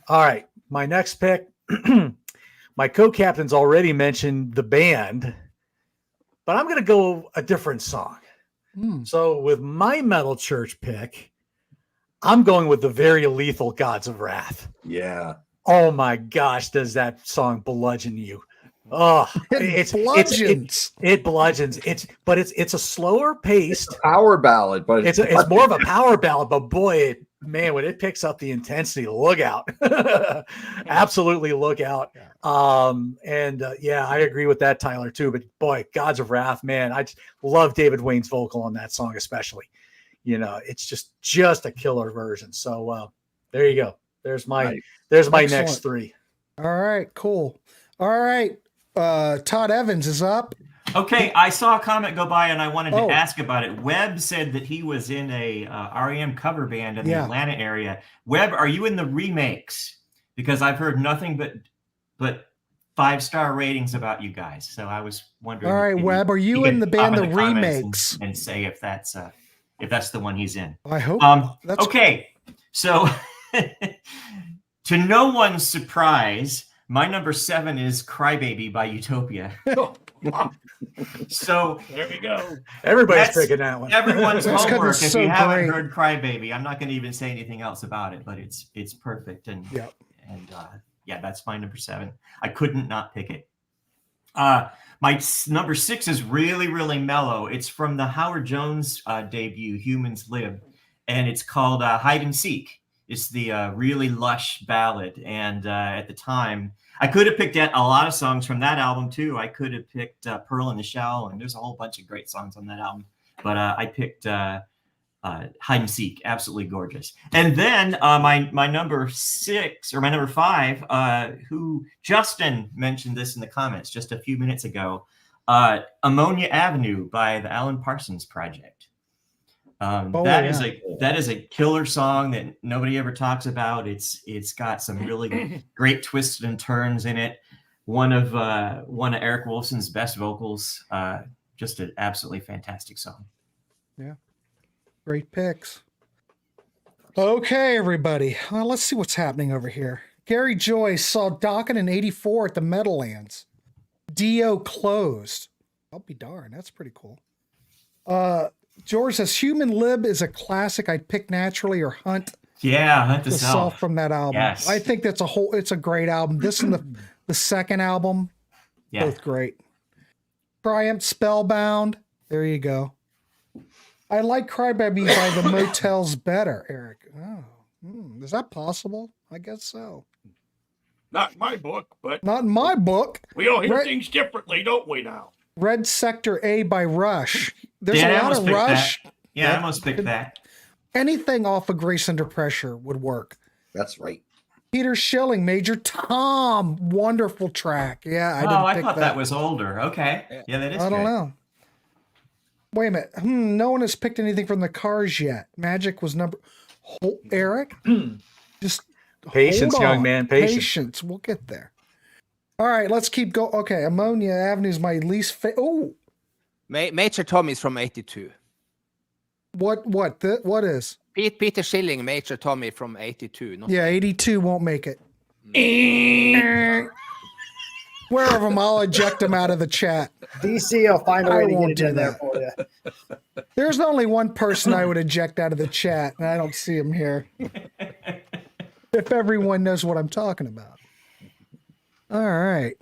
All right, my next pick. My co-captain's already mentioned the band, but I'm going to go a different song. So with my Metal Church pick, I'm going with the Very Lethal Gods of Wrath. Yeah. Oh my gosh, does that song bludgeon you? Oh, It bludgeons. It bludgeons. It's a slower paced Power ballad, but it's more of a power ballad. But boy, man, when it picks up the intensity, look out! Absolutely, look out. Yeah, I agree with that, Tyler, too. But boy, Gods of Wrath, man, I just love David Wayne's vocal on that song, especially. You know, it's just a killer version. So there you go. There's my next three. All right, cool. All right. Todd Evans is up. Okay, I saw a comment go by and I wanted to ask about it. Webb said that he was in a REM cover band in the Atlanta area. Webb, are you in the remakes? Because I've heard nothing but 5-star ratings about you guys. So I was wondering. All right, Webb, are you in the band The Remakes? And say if that's the one he's in. I hope. Okay, so to no one's surprise, my number 7 is Crybaby by Utopia. So there we go. Everybody's picking that one. Everyone's homework. If you haven't heard Crybaby, I'm not going to even say anything else about it, but it's perfect. And that's my number 7. I couldn't not pick it. My number 6 is really, really mellow. It's from the Howard Jones debut, Humans Live, and it's called Hide and Seek. It's the really lush ballad. And at the time, I could have picked a lot of songs from that album, too. I could have picked Pearl in the Shell, and there's a whole bunch of great songs on that album. But I picked Hide and Seek, absolutely gorgeous. And then my number 6, or my number 5, who Justin mentioned this in the comments just a few minutes ago, Ammonia Avenue by the Alan Parsons Project. That is a killer song that nobody ever talks about. It's got some really great twists and turns in it. One of Eric Wolfson's best vocals. Just an absolutely fantastic song. Yeah, great picks. Okay, everybody. Let's see what's happening over here. Gary Joyce saw Dokken in '84 at the Meadowlands. Dio closed. I'll be darned. That's pretty cool. George says Human Lib is a classic. I'd pick Naturally or Hunt. Yeah, Hunt the Self from that album. Yes. I think it's a great album. This and the second album, both great. Triumph, Spellbound. There you go. I like Crybaby by the Motels better, Eric. Oh, is that possible? I guess so. Not in my book, but not in my book. We all hear things differently, don't we now? Red Sector A by Rush. There's a lot of Rush. That. Yeah, I almost picked that. Anything off of Grace Under Pressure would work. That's right. Peter Schilling, Major Tom. Wonderful track. Yeah, I thought that was older. Okay. Yeah, that is I don't know. Wait a minute. No one has picked anything from the Cars yet. Magic was number... Eric? Just patience, young man. Patience. We'll get there. All right, let's keep going. Okay, Ammonia Avenue is my least favorite. Oh, Major Tom is from '82. What is? Peter Schilling, Major Tommy from '82. Yeah, '82 won't make it. Where of them, I'll eject them out of the chat. DC will find a way to get it in there for you. There's only one person I would eject out of the chat, and I don't see him here. If everyone knows what I'm talking about. All right.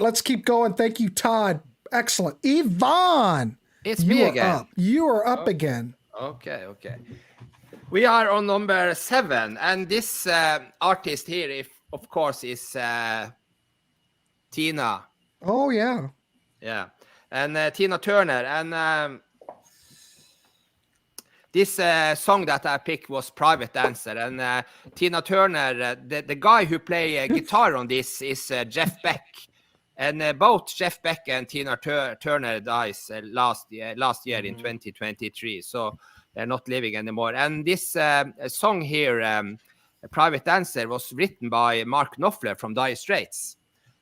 Let's keep going. Thank you, Todd. Excellent. Yvonne. It's me again. You are up again. Okay. We are on number 7. And this artist here, of course, is Tina. Oh, yeah. Yeah. And Tina Turner. And this song that I picked was Private Dancer. And Tina Turner, the guy who plays guitar on this is Jeff Beck. And both Jeff Beck and Tina Turner dies last year in 2023. So they're not living anymore. And this song here, Private Dancer, was written by Mark Knopfler from Dire Straits.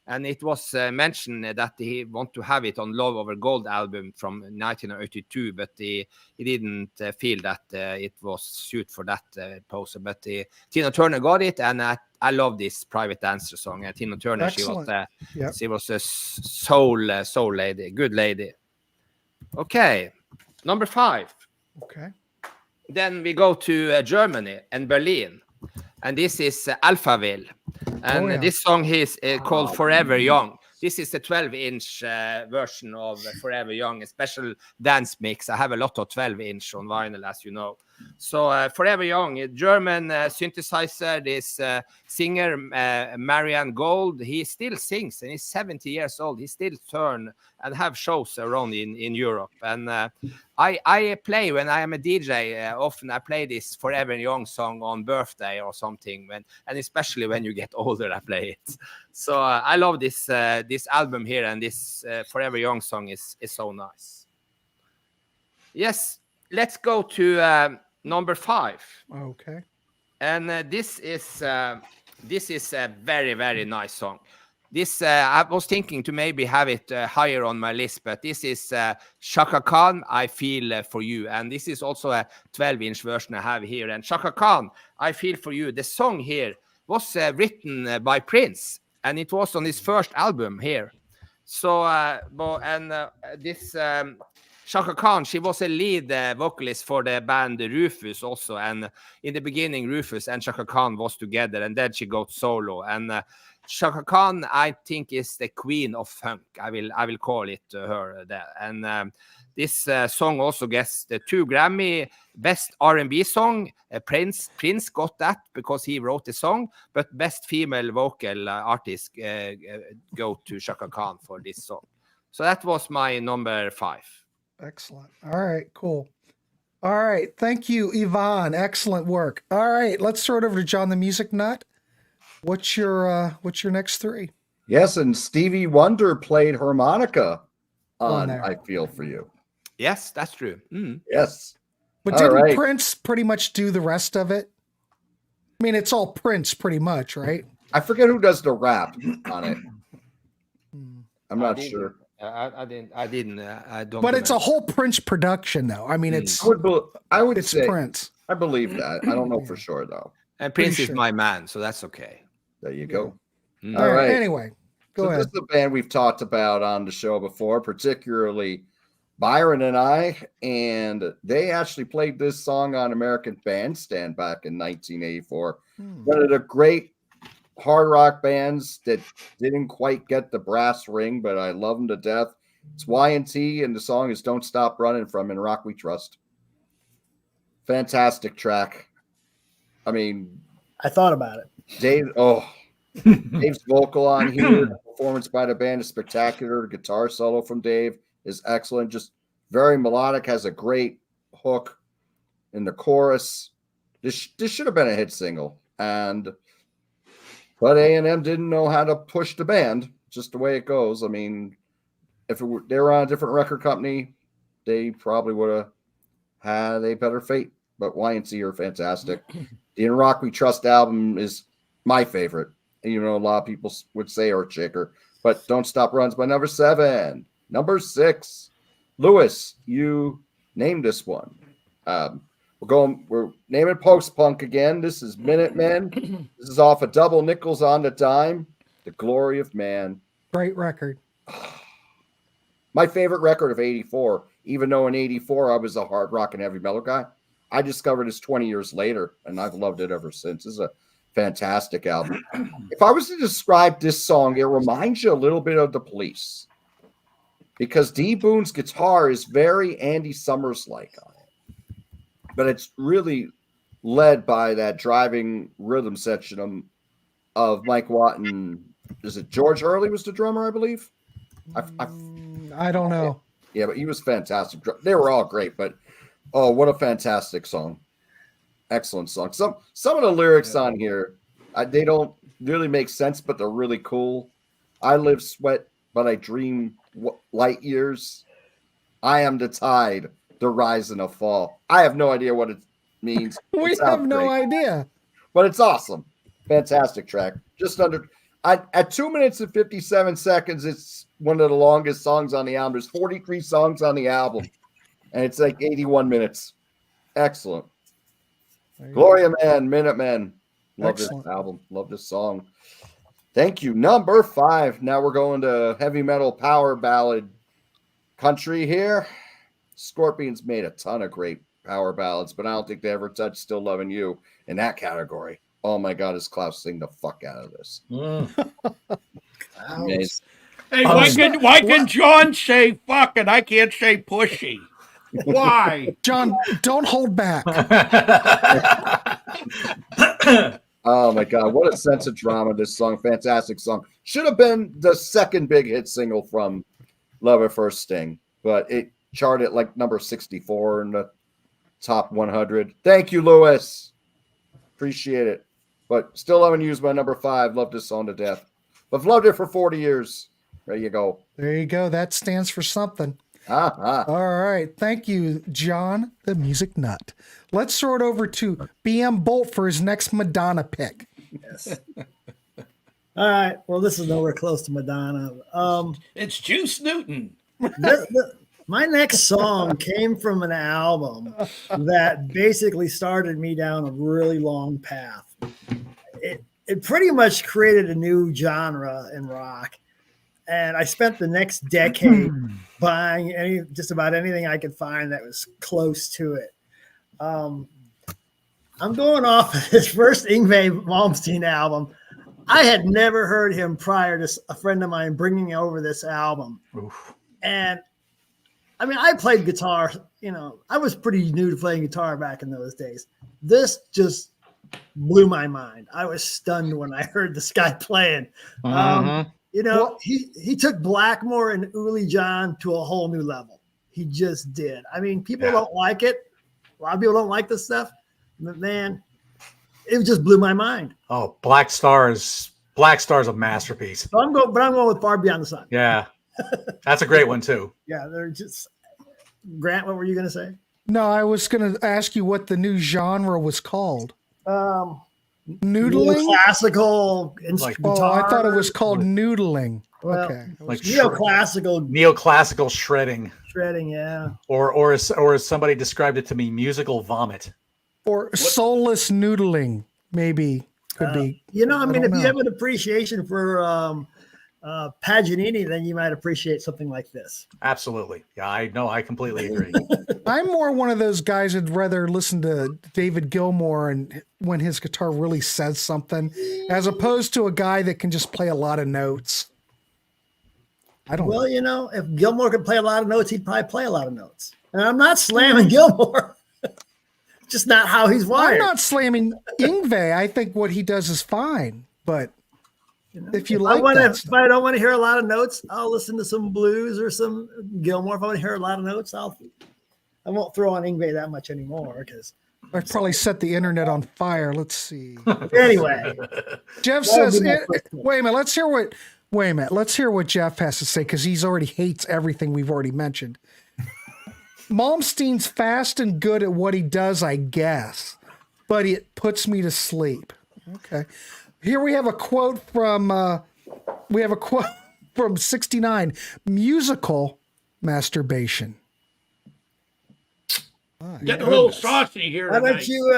And it was mentioned that he wanted to have it on Love Over Gold album from 1982, but he didn't feel that it was suited for that poster. But Tina Turner got it, and I love this Private Dancer song. And Tina Turner, excellent. She was a soul lady, good lady. Okay, number 5. Okay. Then we go to Germany and Berlin, and this is Alphaville. And this song is called Forever Young. This is the 12-inch version of Forever Young, a special dance mix. I have a lot of 12-inch on vinyl, as you know. So Forever Young, a German synthesizer, this singer Marianne Gold, he still sings, and he's 70 years old. He still turn and have shows around in Europe. And I play, when I am a DJ, often I play this Forever Young song on birthday or something, and especially when you get older, I play it. So I love this album here, and this Forever Young song is so nice. Yes, let's go to number 5. Okay. And this is a very, very nice song. This I was thinking to maybe have it higher on my list, but this is Chaka Khan, I Feel For You. And this is also a 12-inch version I have here. And Chaka Khan, I Feel For You, the song here was written by Prince, and it was on his first album here. So, this Chaka Khan, she was a lead vocalist for the band Rufus also. And in the beginning, Rufus and Chaka Khan was together, and then she got solo. And Chaka Khan, I think, is the queen of funk. I will call it her there. And this song also gets the 2 Grammy Best R&B Song. Prince got that because he wrote the song, but Best Female Vocal Artist go to Chaka Khan for this song. So that was my number 5. Excellent. All right, cool. All right, thank you, Yvonne. Excellent work. All right, let's throw it over to John the Music Nut. What's your next 3? Yes, and Stevie Wonder played harmonica on there. I Feel For You. Yes, that's true. Yes. But All didn't right. Prince pretty much do the rest of it? I mean, it's all Prince pretty much, right? I forget who does the rap on it. I'm not sure. I don't. But it's a whole Prince production, though. I mean, it's I would it's say Prince. I believe that. I don't know for sure though. And Prince is sure. my man, so that's okay. There you go. All right. Anyway, go ahead. This is a band we've talked about on the show before, particularly Byron and I, and they actually played this song on American Bandstand back in 1984. One of the great hard rock bands that didn't quite get the brass ring, but I love them to death. It's Y&T, and the song is Don't Stop Running from In Rock We Trust. Fantastic track. I mean, I thought about it. Dave's vocal on here, the performance by the band is spectacular. The guitar solo from Dave is excellent. Just very melodic, has a great hook in the chorus. This should have been a hit single. But A&M didn't know how to push the band, just the way it goes. I mean, if they were on a different record company, they probably would have had a better fate. But Y&T are fantastic. The In Rock We Trust album is my favorite. You know, a lot of people would say Earthshaker, but Don't Stop Runs by number 7. Number 6, Lewis, you named this one. We're naming post-punk again. This is Minutemen. This is off of Double Nickels on the Dime, The Glory of Man. Great record. My favorite record of 84, even though in 84 I was a hard rock and heavy metal guy. I discovered this 20 years later, and I've loved it ever since. This is a fantastic album. If I was to describe this song, it reminds you a little bit of The Police, because D. Boone's guitar is very Andy Summers-like on it, but it's really led by that driving rhythm section of Mike Watt and is it George Hurley was the drummer, I believe? I don't know. Yeah, but he was fantastic. They were all great, but oh, what a fantastic song. Excellent song. Some of the lyrics on here, they don't really make sense, but they're really cool. I live, sweat, but I dream light years. I am the tide, the rise and the fall. I have no idea what it means. We have no idea. But it's awesome. Fantastic track. Just under at 2 minutes and 57 seconds, it's one of the longest songs on the album. There's 43 songs on the album, and it's like 81 minutes. Excellent. Gloria Man, Minutemen. Love this album. Love this song. Thank you. Number 5. Now we're going to heavy metal power ballad country here. Scorpions made a ton of great power ballads, but I don't think they ever touched Still Loving You in that category. Oh my God, is Klaus sing the fuck out of this. Hey, why can John say fuck and I can't say pushy? Why? John, don't hold back. Oh my God, what a sense of drama this song. Fantastic song. Should have been the second big hit single from Love at First Sting, but it charted like number 64 in the top 100. Thank you, Lewis. Appreciate it. But still haven't used my number 5. Love this song to death. But I've loved it for 40 years. There you go. There you go. That stands for something. All right. Thank you, John, the music nut. Let's throw it over to BM Bolt for his next Madonna pick. Yes. All right. Well, this is nowhere close to Madonna. It's Juice Newton. My next song came from an album that basically started me down a really long path. It pretty much created a new genre in rock. And I spent the next decade buying just about anything I could find that was close to it. I'm going off of his first Yngwie Malmsteen album. I had never heard him prior to a friend of mine bringing over this album. Oof. And I mean, I played guitar, I was pretty new to playing guitar back in those days. This just blew my mind. I was stunned when I heard this guy playing. He took Blackmore and Uli John to a whole new level. He just did. I mean, people don't like it. A lot of people don't like this stuff. But man, it just blew my mind. Oh, Black Star is a masterpiece. So I'm going with Far Beyond the Sun. Yeah. That's a great one too. Yeah, they're just Grant, what were you going to say? No, I was going to ask you what the new genre was called. Noodling? Classical guitar. I thought it was called noodling. Well, okay. Like neoclassical shredding. Shredding, yeah. Or as somebody described it to me, musical vomit. Or soulless noodling, maybe could be. If you have an appreciation for Paganini, then you might appreciate something like this. Absolutely. Yeah, I completely agree. I'm more one of those guys who'd rather listen to David Gilmour and when his guitar really says something, as opposed to a guy that can just play a lot of notes. Well, if Gilmour could play a lot of notes, he'd probably play a lot of notes. And I'm not slamming Gilmour. Just not how he's wired. I'm not slamming Yngwie. I think what he does is fine, but if you like if I don't want to hear a lot of notes, I'll listen to some blues or some Gilmour. If I want to hear a lot of notes, I won't throw on Yngwie that much anymore because I've probably set the internet on fire. Let's see. Anyway, Jeff says, "Wait a minute. Let's hear what Jeff has to say because he's already hates everything we've already mentioned." Malmsteen's fast and good at what he does, I guess, but it puts me to sleep. Okay. Here we have a quote from 69, musical masturbation. Getting a little saucy here. How about you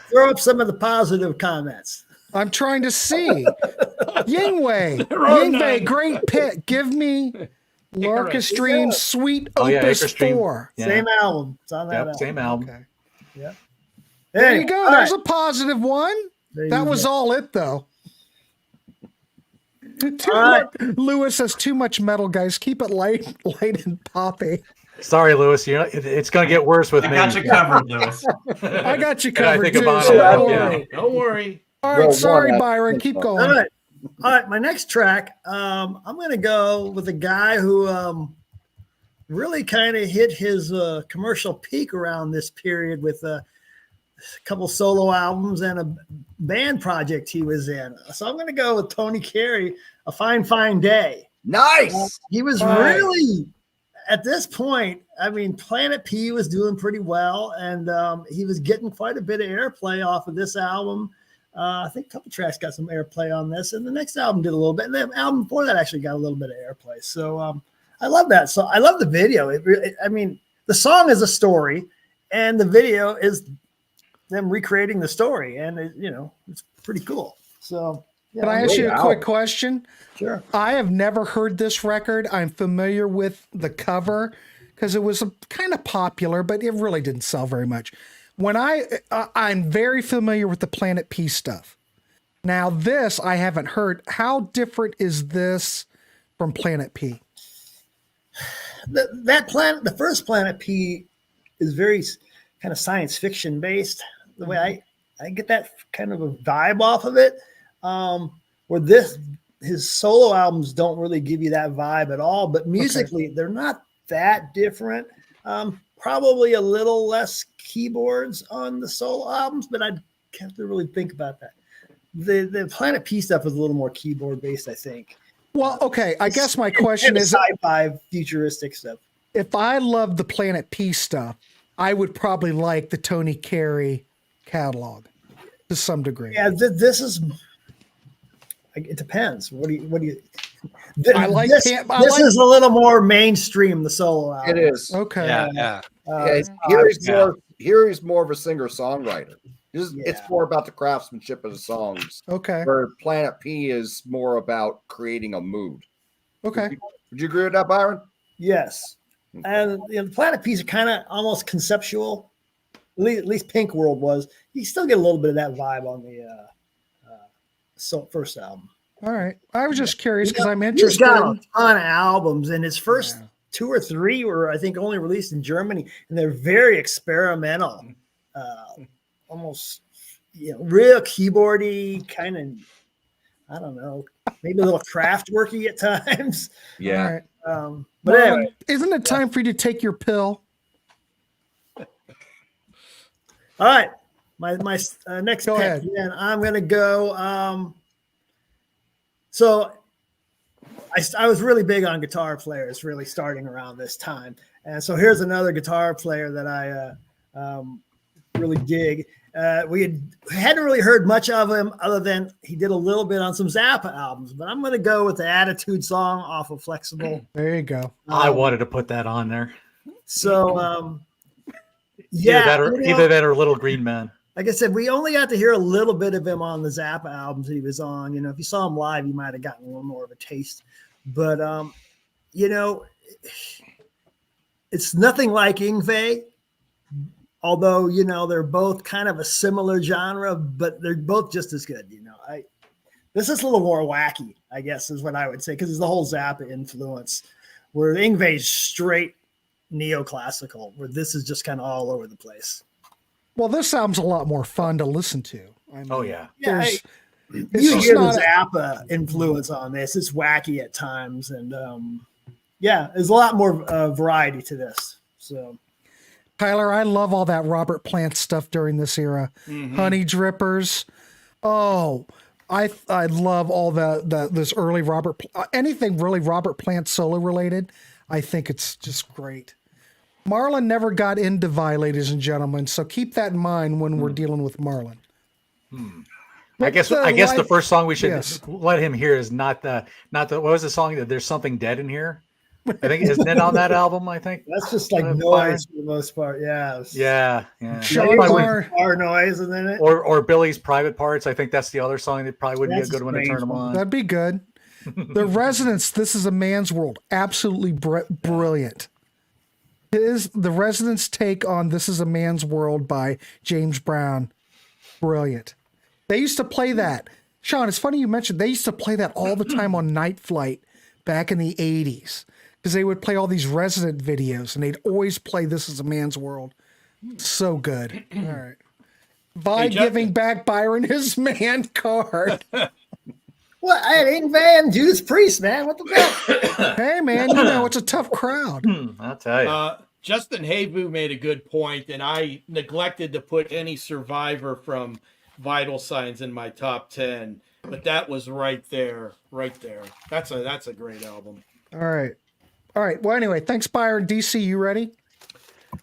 throw up some of the positive comments? I'm trying to see. Yngwie, great pick. Give me Larkus Stream Sweet Opus 4. Yeah. Same album. It's on that album. Same album. Okay. Yeah. There you go. There's a positive one. That was all it, though. Lewis says too much metal, guys. Keep it light and poppy. Sorry, Lewis. It's going to get worse with me. I got you covered, Lewis. I got you covered, too. Don't worry. All right. Sorry, Byron. Keep going. All right. My next track, I'm going to go with a guy who really kind of hit his commercial peak around this period with a couple solo albums and a band project he was in. So I'm going to go with Tony Carey, A Fine, Fine Day. Nice. He was really, at this point, I mean, Planet P was doing pretty well, and he was getting quite a bit of airplay off of this album. I think a couple tracks got some airplay on this, and the next album did a little bit, and the album before that actually got a little bit of airplay. So I love that. So I love the video. The song is a story, and the video is them recreating the story, and it's pretty cool. So can I ask you a quick question? Sure. I have never heard this record. I'm familiar with the cover because it was kind of popular, but it really didn't sell very much. When I'm very familiar with the Planet P stuff. Now this I haven't heard. How different is this from Planet P? The first Planet P is very kind of science fiction based. The way I get that kind of a vibe off of it. Where his solo albums don't really give you that vibe at all, but musically they're not that different. Probably a little less keyboards on the solo albums, but I'd have to really think about that. The Planet P stuff is a little more keyboard based, I think. Well, okay. I guess my question is sci-fi futuristic stuff. If I love the Planet P stuff, I would probably like the Tony Carey catalog to some degree. Yeah, this is. It depends. What do you? I like this is a little more mainstream. The solo album. It is. Okay. Yeah. Here he's more of a singer-songwriter. It's more about the craftsmanship of the songs. Okay. Where Planet P is more about creating a mood. Okay. Would you agree with that, Byron? Yes. And the Planet P's are kind of almost conceptual. At least Pink World was. You still get a little bit of that vibe on the first album. All right. I was just curious because I'm He's interested. got a ton of albums, and his first 2 or 3 were, I think, only released in Germany, and they're very experimental, almost, real keyboardy kind of. I don't know, maybe a little craft worky at times. Yeah. All right. But Well, anyway, isn't it time for you to take your pill? all right. My next Go pick, ahead. and I'm gonna go. So I was really big on guitar players, really starting around this time, and so here's another guitar player that I really dig. We hadn't really heard much of him other than he did a little bit on some Zappa albums, but I'm going to go with the Attitude song off of Flexible. There you go. I wanted to put that on there. So, Either that or Little Green Man. like I said, we only got to hear a little bit of him on the Zappa albums that he was on. If you saw him live, you might have gotten a little more of a taste. But, it's nothing like Yngwie. Although, they're both kind of a similar genre, but they're both just as good. This is a little more wacky, I guess, is what I would say, because it's the whole Zappa influence, where Yngwie's straight neoclassical, where this is just kind of all over the place. Well, this album's a lot more fun to listen to. I mean, Oh, yeah. Yeah, it's you just hear the not Zappa influence on this. It's wacky at times, and there's a lot more variety to this. So. Tyler, I love all that Robert Plant stuff during this era. Honey Drippers. Oh, I love all this early anything really Robert Plant solo related. I think it's just great. Marlon never got into Vi, ladies and gentlemen, so keep that in mind when we're dealing with Marlon. I guess the first song we should Yes. let him hear is not the what was the song that There's Something Dead in Here? I think isn't it on that album? I think That's just like noise for the most part. Yeah. Yeah. Our noise, and then Or Billy's Private Parts. I think that's the other song that probably wouldn't be a That's good a one to turn strange them one. on. That'd be good. The Residents, This Is a Man's World. Absolutely brilliant. The Residents' take on This Is a Man's World by James Brown. Brilliant. They used to play that. Sean, it's funny you mentioned they used to play that all the time on Night Flight back in the 80s. Because they would play all these Resident videos, and they'd always play This Is a Man's World. So good. All right. By giving back Byron his man card. what? I had Yngwie and Judas Priest, man. What the fuck? Hey, man, it's a tough crowd. I'll tell you. Justin Haybu made a good point, and I neglected to put any Survivor from Vital Signs in my top 10, but that was right there. That's a great album. All right. Well, anyway, thanks, Byron. DC, you ready?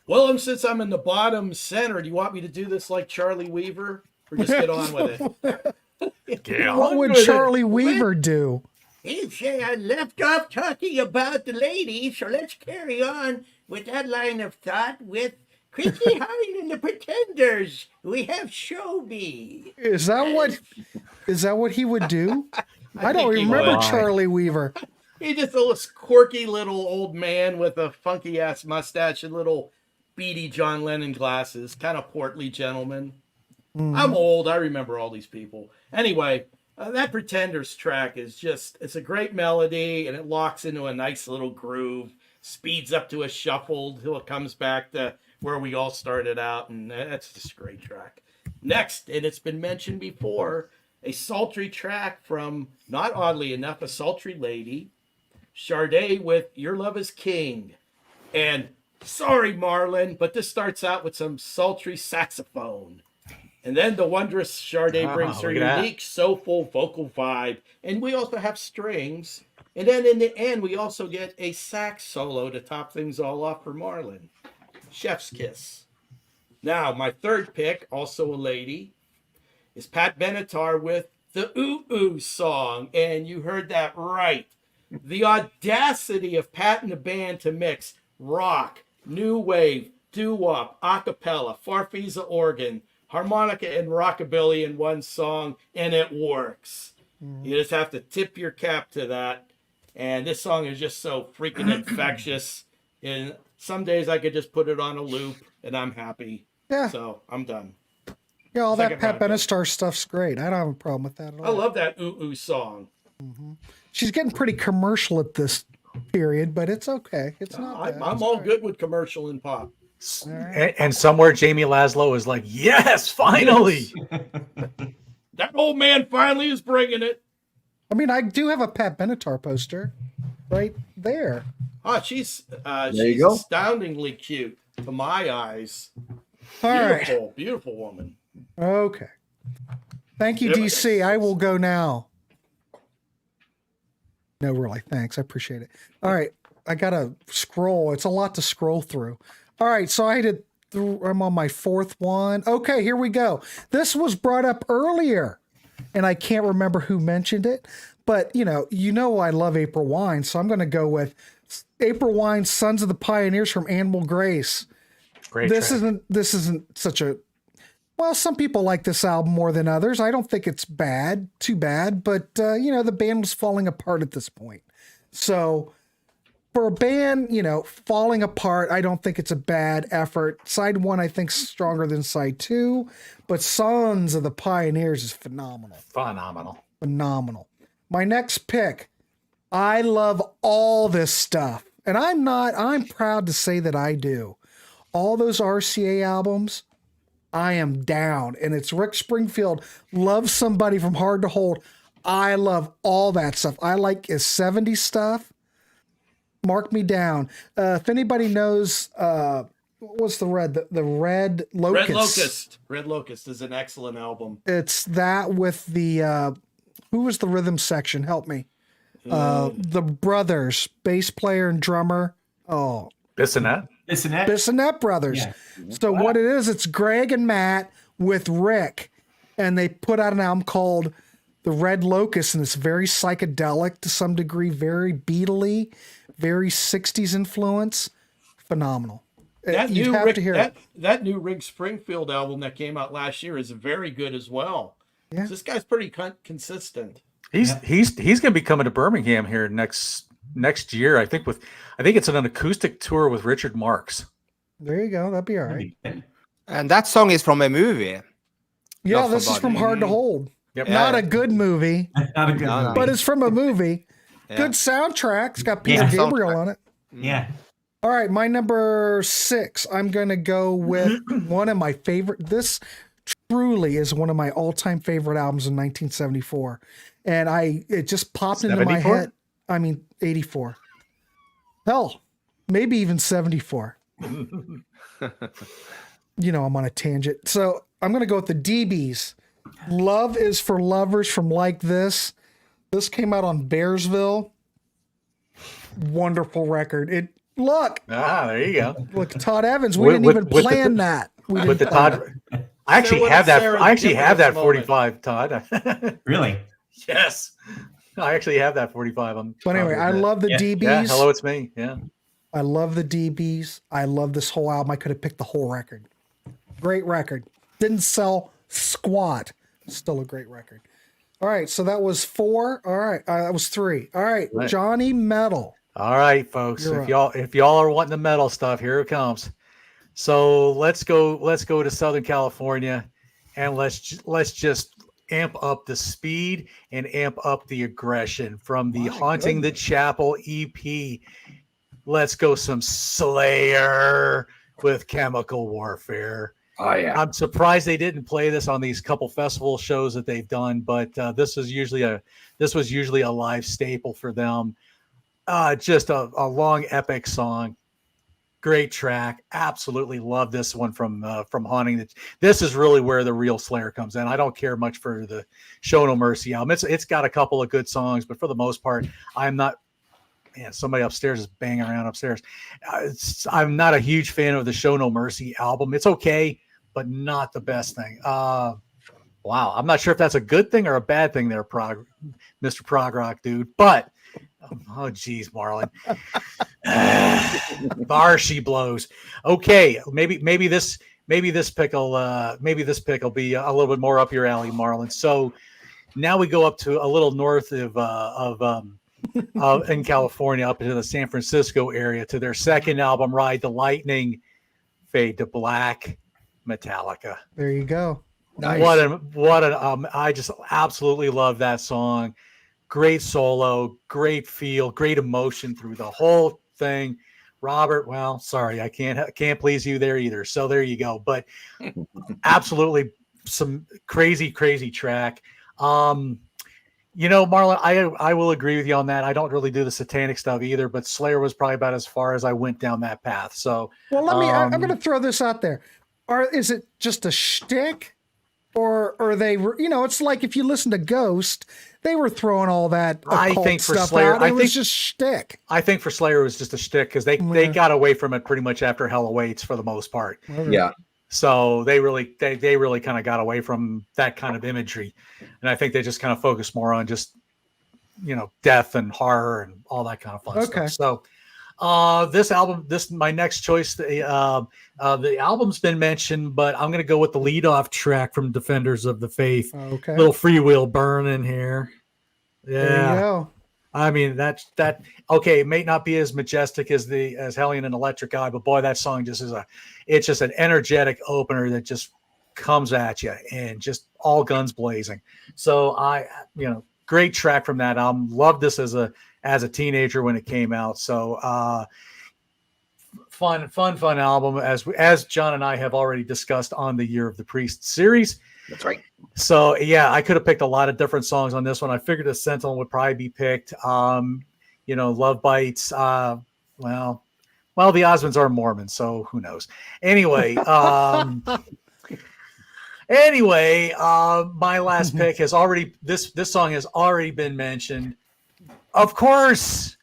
Well, since I'm in the bottom center, do you want me to do this like Charlie Weaver, or just get on with it? What would Charlie Weaver do? Hey, say I left off talking about the ladies, so let's carry on with that line of thought with Chrissy Hine and the Pretenders. We have Shobi. Is that what he would do? I don't think he remember would. Charlie Weaver. He's just a quirky little old man with a funky ass mustache and little beady John Lennon glasses, kind of portly gentleman. I'm old. I remember all these people. Anyway, That Pretenders track is just, it's a great melody and it locks into a nice little groove, speeds up to a shuffle until it comes back to where we all started out. And that's just a great track. Next, and it's been mentioned before, a sultry track from, not oddly enough, a sultry lady, Sade with Your Love is King. And sorry, Marlon, but this starts out with some sultry saxophone. And then the wondrous Sade brings her unique, soulful vocal vibe. And we also have strings. And then in the end, we also get a sax solo to top things all off for Marlon. Chef's kiss. Now, my third pick, also a lady, is Pat Benatar with the Ooh Ooh song. And you heard that right. The audacity of Pat and the band to mix rock, new wave, doo-wop, a cappella, farfisa organ, harmonica and rockabilly in one song, and it works. You just have to tip your cap to that. And this song is just so freaking infectious. And some days I could just put it on a loop and I'm happy. Yeah. So I'm done. Yeah, all Second that Pat round Benatar stuff's great. I don't have a problem with that at all. I love that Ooh Ooh song. She's getting pretty commercial at this period, but it's okay. It's not bad. I'm all good with commercial and pop. And somewhere Jamie Laszlo is like, yes, finally. That old man finally is bringing it. I mean, I do have a Pat Benatar poster right there. Oh, she's you go. astoundingly cute to my eyes. All right. Beautiful, beautiful woman. Okay. Thank you, Yep. DC. I will go now. No, really. Thanks. I appreciate it. All right. I got to scroll. It's a lot to scroll through. All right. So I did. I'm on my fourth one. Okay. Here we go. This was brought up earlier, and I can't remember who mentioned it, but you know, I love April Wine. So I'm going to go with April Wine's Sons of the Pioneers from Animal Grace. Great This track. isn't such a, well, some people like this album more than others. I don't think it's too bad, but the band was falling apart at this point. So for a band, falling apart, I don't think it's a bad effort. Side one, I think, is stronger than side two, but Sons of the Pioneers is phenomenal. Phenomenal. My next pick, I love all this stuff, and I'm proud to say that I do. All those RCA albums, I am down. And it's Rick Springfield, Love Somebody from Hard to Hold. I love all that stuff. I like his 70s stuff. Mark me down. If anybody knows, what's the Red Locust? Red Locust is an excellent album. It's that with the, who was the rhythm section? Help me. The brothers, bass player and drummer. Oh, Bissonette brothers. Yeah. So what it is, it's Greg and Matt with Rick, and they put out an album called The Red Locust, and it's very psychedelic to some degree, very Beatle-y, very 60s influence. Phenomenal. That You'd new have Rick, to hear that new Rick Springfield album that came out last year is very good as well. Yeah. So this guy's pretty consistent. He's going to be coming to Birmingham here next year. I think it's an acoustic tour with Richard Marx. There you go. That'd be all right. And that song is from a movie. Yeah, Love this is Somebody. from Hard to Hold. Yep. Not a good movie, Not a good No, no. movie. but it's from a movie. Yeah. Good soundtrack. It's got Peter Yeah. Gabriel on it. Yeah. All right, my number 6. I'm going to go with one of my favorite. This truly is one of my all-time favorite albums in 1974. And it just popped into my 74? head. I mean, 84. Hell, maybe even 74. I'm on a tangent. So I'm going to go with the DBs. Love is for Lovers from Like This. This came out on Bearsville. Wonderful record. There you go. Look, Todd Evans. We didn't even plan that. We With the didn't plan Todd, I actually Sarah- have that. Sarah, I actually give have us that a moment. 45, Todd. Really? Yes, I actually have that 45. But anyway, I love the Yeah. DBs. Yeah, hello, it's me. Yeah, I love the DBs. I love this whole album. I could have picked the whole record. Great record. Didn't sell squat. Still a great record. All right, so that was 4. All right, that was 3. All right, Right. Johnny Metal. all right, folks. You're If y'all are wanting the metal stuff, here it comes. So let's go to Southern California, and let's just amp up the speed and amp up the aggression from the Haunting the Chapel EP. Let's go some Slayer with Chemical Warfare. Oh yeah. I'm surprised they didn't play this on these couple festival shows that they've done, but this was usually a live staple for them. Just a long epic song. Great track. Absolutely love this one from Haunting. This is really where the real Slayer comes in. I don't care much for the Show No Mercy album. It's got a couple of good songs, but for the most part, I'm not. Man, somebody upstairs is banging around upstairs. I'm not a huge fan of the Show No Mercy album. It's okay, but not the best thing. Wow, I'm not sure if that's a good thing or a bad thing there, Mr. Prog Rock dude. But oh geez, Marlon, bar she blows. Okay, maybe this pick will be a little bit more up your alley, Marlon. So now we go up to a little north of in California, up into the San Francisco area, to their second album, Ride the Lightning, Fade to Black, Metallica. There you go. Nice. I just absolutely love that song. Great solo, great feel, great emotion through the whole thing. Robert, well, sorry, I can't please you there either. So there you go. But absolutely some crazy track. Marlon, I will agree with you on that. I don't really do the satanic stuff either, but Slayer was probably about as far as I went down that path. So, well, I'm going to throw this out there. Is it just a shtick, or are they? It's like if you listen to Ghost, they were throwing all that occult stuff out. It was just shtick. I think for Slayer it was just a shtick because they got away from it pretty much after Hell Awaits for the most part. Yeah. So they really kind of got away from that kind of imagery, and I think they just kind of focused more on just death and horror and all that kind of fun stuff. So my next choice, the album's been mentioned, but I'm going to go with the lead-off track from Defenders of the Faith. Okay, little Free Will Burn in here. Yeah. There you go. I mean, that okay, it may not be as majestic as Hellion and Electric Eye, but boy, that song it's just an energetic opener that just comes at you and just all guns blazing. So great track from that album. Loved this as a teenager when it came out. So fun album as John and I have already discussed on the Year of the Priest series. That's right. So yeah, I could have picked a lot of different songs on this one. I figured a Sentinel would probably be picked. Love Bites. The Osmonds are Mormons, so who knows? Anyway, my last pick has already this song has already been mentioned. Of course,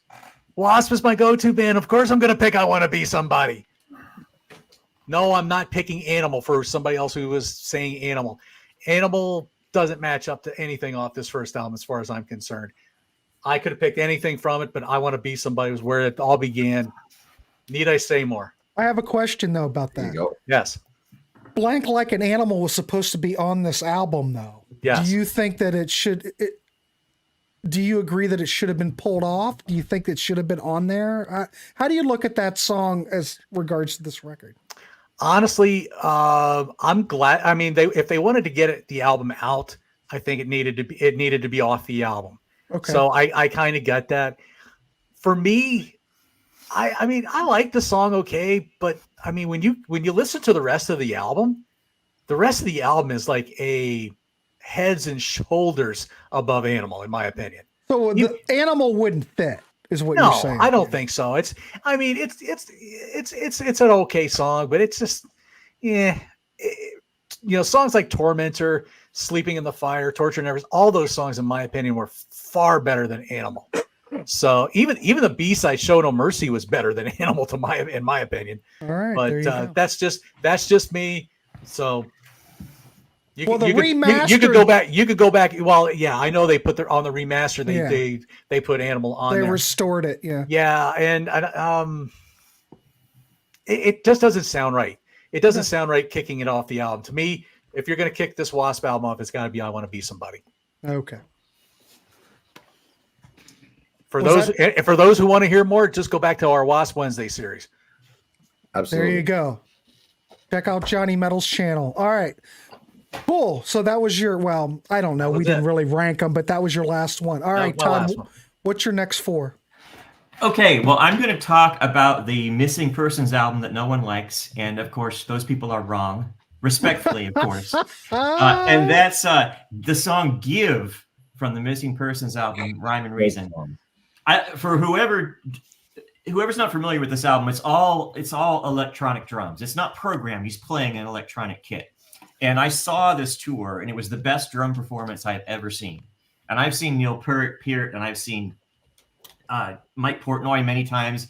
Wasp is my go-to band. Of course, I'm going to pick I Want to Be Somebody. No, I'm not picking Animal for somebody else who was saying Animal. Animal doesn't match up to anything off this first album as far as I'm concerned. I could have picked anything from it, but I Want to Be Somebody was where it all began. Need I say more? I have a question, though, about that. There you go. Yes. Blank Like an Animal was supposed to be on this album, though. Yes. Do you think that do you agree that it should have been pulled off? Do you think it should have been on there? How do you look at that song as regards to this record? Honestly, I'm glad. I mean, if they wanted to get the album out, I think it needed to be off the album. Okay. So I kind of get that. For me, I mean, I like the song okay, but I mean, when you listen to the rest of the album is like a heads and shoulders above Animal, in my opinion. So the Animal wouldn't fit. Is what you're saying? I don't think so. It's an okay song, but it's just, songs like Tormentor, Sleeping in the Fire, Torture Never, all those songs, in my opinion, were far better than Animal. So even the B-side Show No Mercy was better than Animal in my opinion. All right, but that's just me. So. You could go back. Well, yeah, I know they put on the remaster. They put Animal on. They there. restored it. Yeah. Yeah, and it just doesn't sound right. It doesn't sound right kicking it off the album. To me, if you're going to kick this Wasp album off, it's got to be I Want to Be Somebody. Okay. For those who want to hear more, just go back to our Wasp Wednesday series. Absolutely. There you go. Check out Johnny Metal's channel. All right. Cool. So that was your, well, I don't know. We didn't really rank them, but that was your last one. All right, Todd, what's your next 4? Okay, well, I'm going to talk about the Missing Persons album that no one likes. And of course, those people are wrong. Respectfully, of course. And that's the song Give from the Missing Persons album, Rhyme and Reason. For whoever's not familiar with this album, it's all electronic drums. It's not programmed. He's playing an electronic kit. And I saw this tour, and it was the best drum performance I've ever seen. And I've seen Neil Peart, and I've seen Mike Portnoy many times.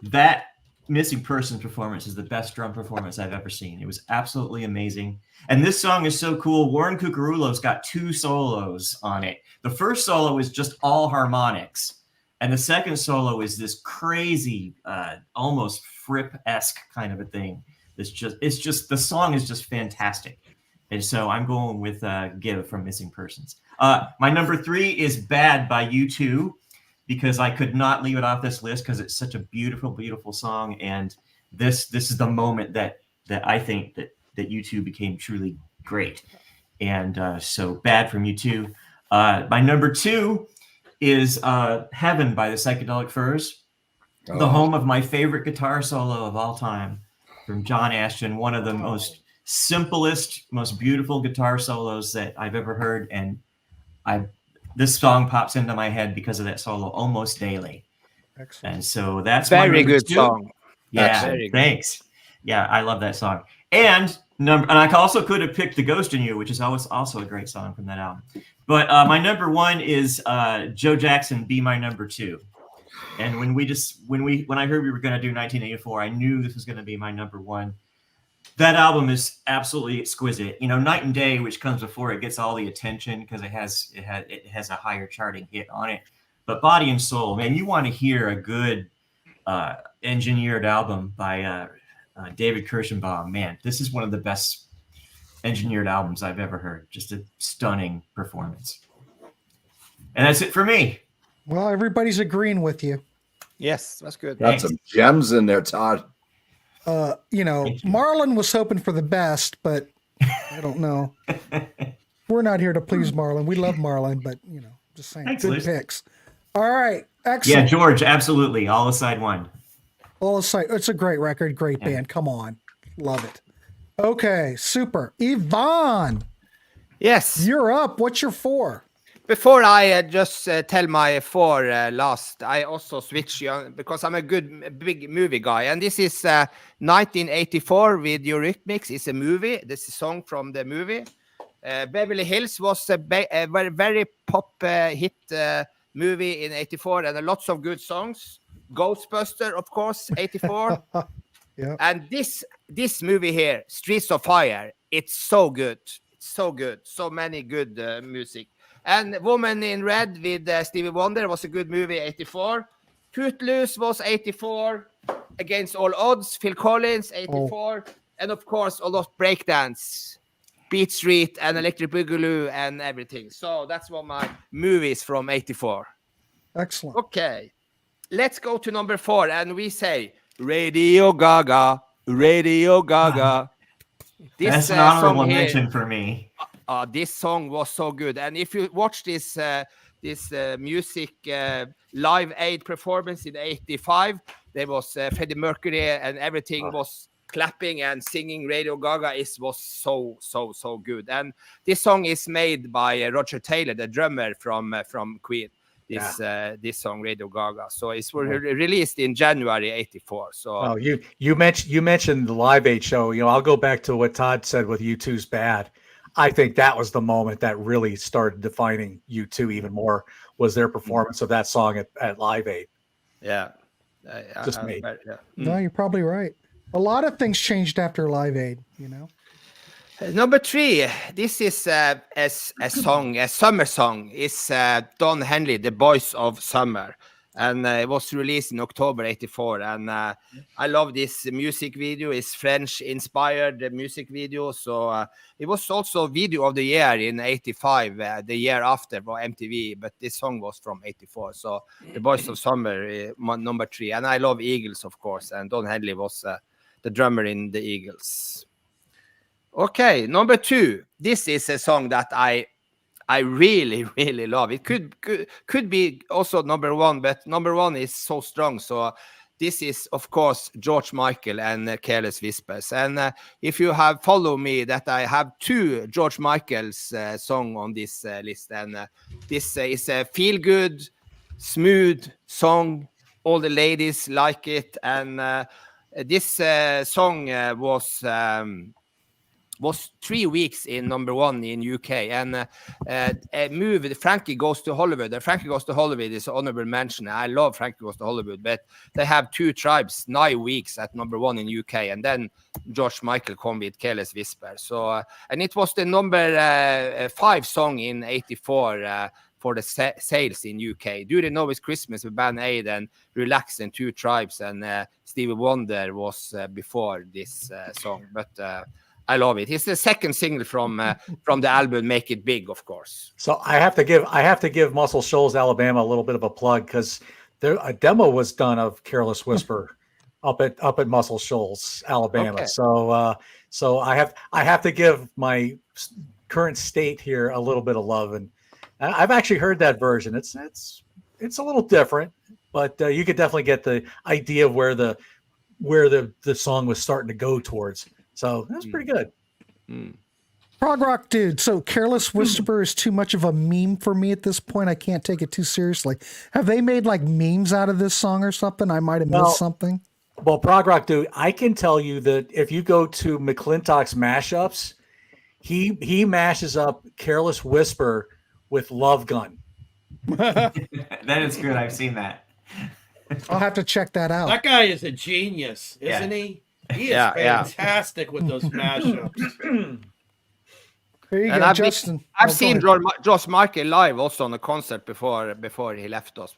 That Missing Persons performance is the best drum performance I've ever seen. It was absolutely amazing. And this song is so cool. Warren Cucurulo's got 2 solos on it. The first solo is just all harmonics. And the second solo is this crazy, almost Fripp-esque kind of a thing. The song is just fantastic. And so I'm going with Give from Missing Persons. My number 3 is Bad by U2, because I could not leave it off this list because it's such a beautiful, beautiful song. And this is the moment that I think that U2 became truly great. And so Bad from U2. My number 2 is Heaven by the Psychedelic Furs, the home of my favorite guitar solo of all time from John Ashton, one of the most simplest, most beautiful guitar solos that I've ever heard. And this song pops into my head because of that solo almost daily. Excellent. And so that's very good 2. Song. Yeah, thanks. Yeah, I love that song. And I also could have picked The Ghost in You, which is also a great song from that album. But my number 1 is Joe Jackson, Be My Number 2. And when I heard we were going to do 1984, I knew this was going to be my number 1. That album is absolutely exquisite. You know, Night and Day, which comes before it, gets all the attention because it has a higher charting hit on it. But Body and Soul, man, you want to hear a good engineered album by David Kirschenbaum. Man, this is one of the best engineered albums I've ever heard. Just a stunning performance. And that's it for me. Well, everybody's agreeing with you. Yes, that's good. Got some gems in there, Todd. Marlon was hoping for the best, but I don't know. We're not here to please Marlon. We love Marlon, but just saying. Thanks, good picks. All right. Excellent. Yeah, George, absolutely. All Aside One. All Aside. It's a great record, great band. Come on. Love it. Okay, super. Yvonne. Yes. You're up. What's your 4? Before I just tell my 4 last, I also switch because I'm a big movie guy. And this is 1984 with Eurythmics. It's a movie. This is a song from the movie. Beverly Hills was a very pop hit movie in 84 and lots of good songs. Ghostbuster, of course, 84. Yeah. And this movie here, Streets of Fire, it's so good. It's so good. So many good music. And Woman in Red with Stevie Wonder was a good movie, 84. Footloose was 84. Against All Odds, Phil Collins, 84. And of course, a lot of breakdance, Beat Street and Electric Boogaloo and everything. So that's what my movies from 84. Excellent. Okay. Let's go to number 4. And we say, Radio Gaga, Radio Gaga. That's an honorable mention for me. This song was so good, and if you watch this music Live Aid performance in '85, there was Freddie Mercury and everything was clapping and singing. Radio Gaga was so good, and this song is made by Roger Taylor, the drummer from Queen. This song Radio Gaga, so it's released in January '84. So you mentioned the Live Aid show. I'll go back to what Todd said with U2's Bad. I think that was the moment that really started defining U2 even more, was their performance of that song at Live Aid. Yeah. Just me. No, you're probably right. A lot of things changed after Live Aid, Number 3, this is a song, a summer song. It's Don Henley, The Boys of Summer. And it was released in October '84. And I love this music video. It's French-inspired music video. So it was also Video of the Year in '85, the year after for MTV. But this song was from '84. So The Boys of Summer, number 3. And I love Eagles, of course. And Don Henley was the drummer in the Eagles. Okay, number 2. This is a song that I really, really love. It could be also number 1, but number 1 is so strong. So this is, of course, George Michael and Careless Whispers. And if you have followed me, that I have 2 George Michael's song on this list. And this is a feel-good, smooth song. All the ladies like it. And this song was 3 weeks in number 1 in UK, and a movie, Frankie Goes to Hollywood. Frankie Goes to Hollywood is an honorable mention. I love Frankie Goes to Hollywood, but they have 2 tribes, 9 weeks at number 1 in UK, and then George Michael come with Careless Whisper. So, and it was the number 5 song in '84 for the sales in UK. Do They Know It's Christmas with Band Aid and Relax and 2 Tribes, and Stevie Wonder was before this song, but I love it. It's the second single from the album Make It Big, of course. So I have to give Muscle Shoals, Alabama, a little bit of a plug, because a demo was done of Careless Whisper up at Muscle Shoals, Alabama. Okay. So I have to give my current state here a little bit of love, and I've actually heard that version. It's a little different, but you could definitely get the idea of where the song was starting to go towards. So that's pretty good. Prog rock dude. So Careless Whisper is too much of a meme for me at this point. I can't take it too seriously. Have they made like memes out of this song or something? I might have missed something. Well, prog rock dude, I can tell you that if you go to McClintock's mashups, he mashes up Careless Whisper with Love Gun. That is good. I've seen that. I'll have to check that out. That guy is a genius, isn't he? He is fantastic with those mashups. There you go, Justin. I've seen George Michael live also on a concert before he left us,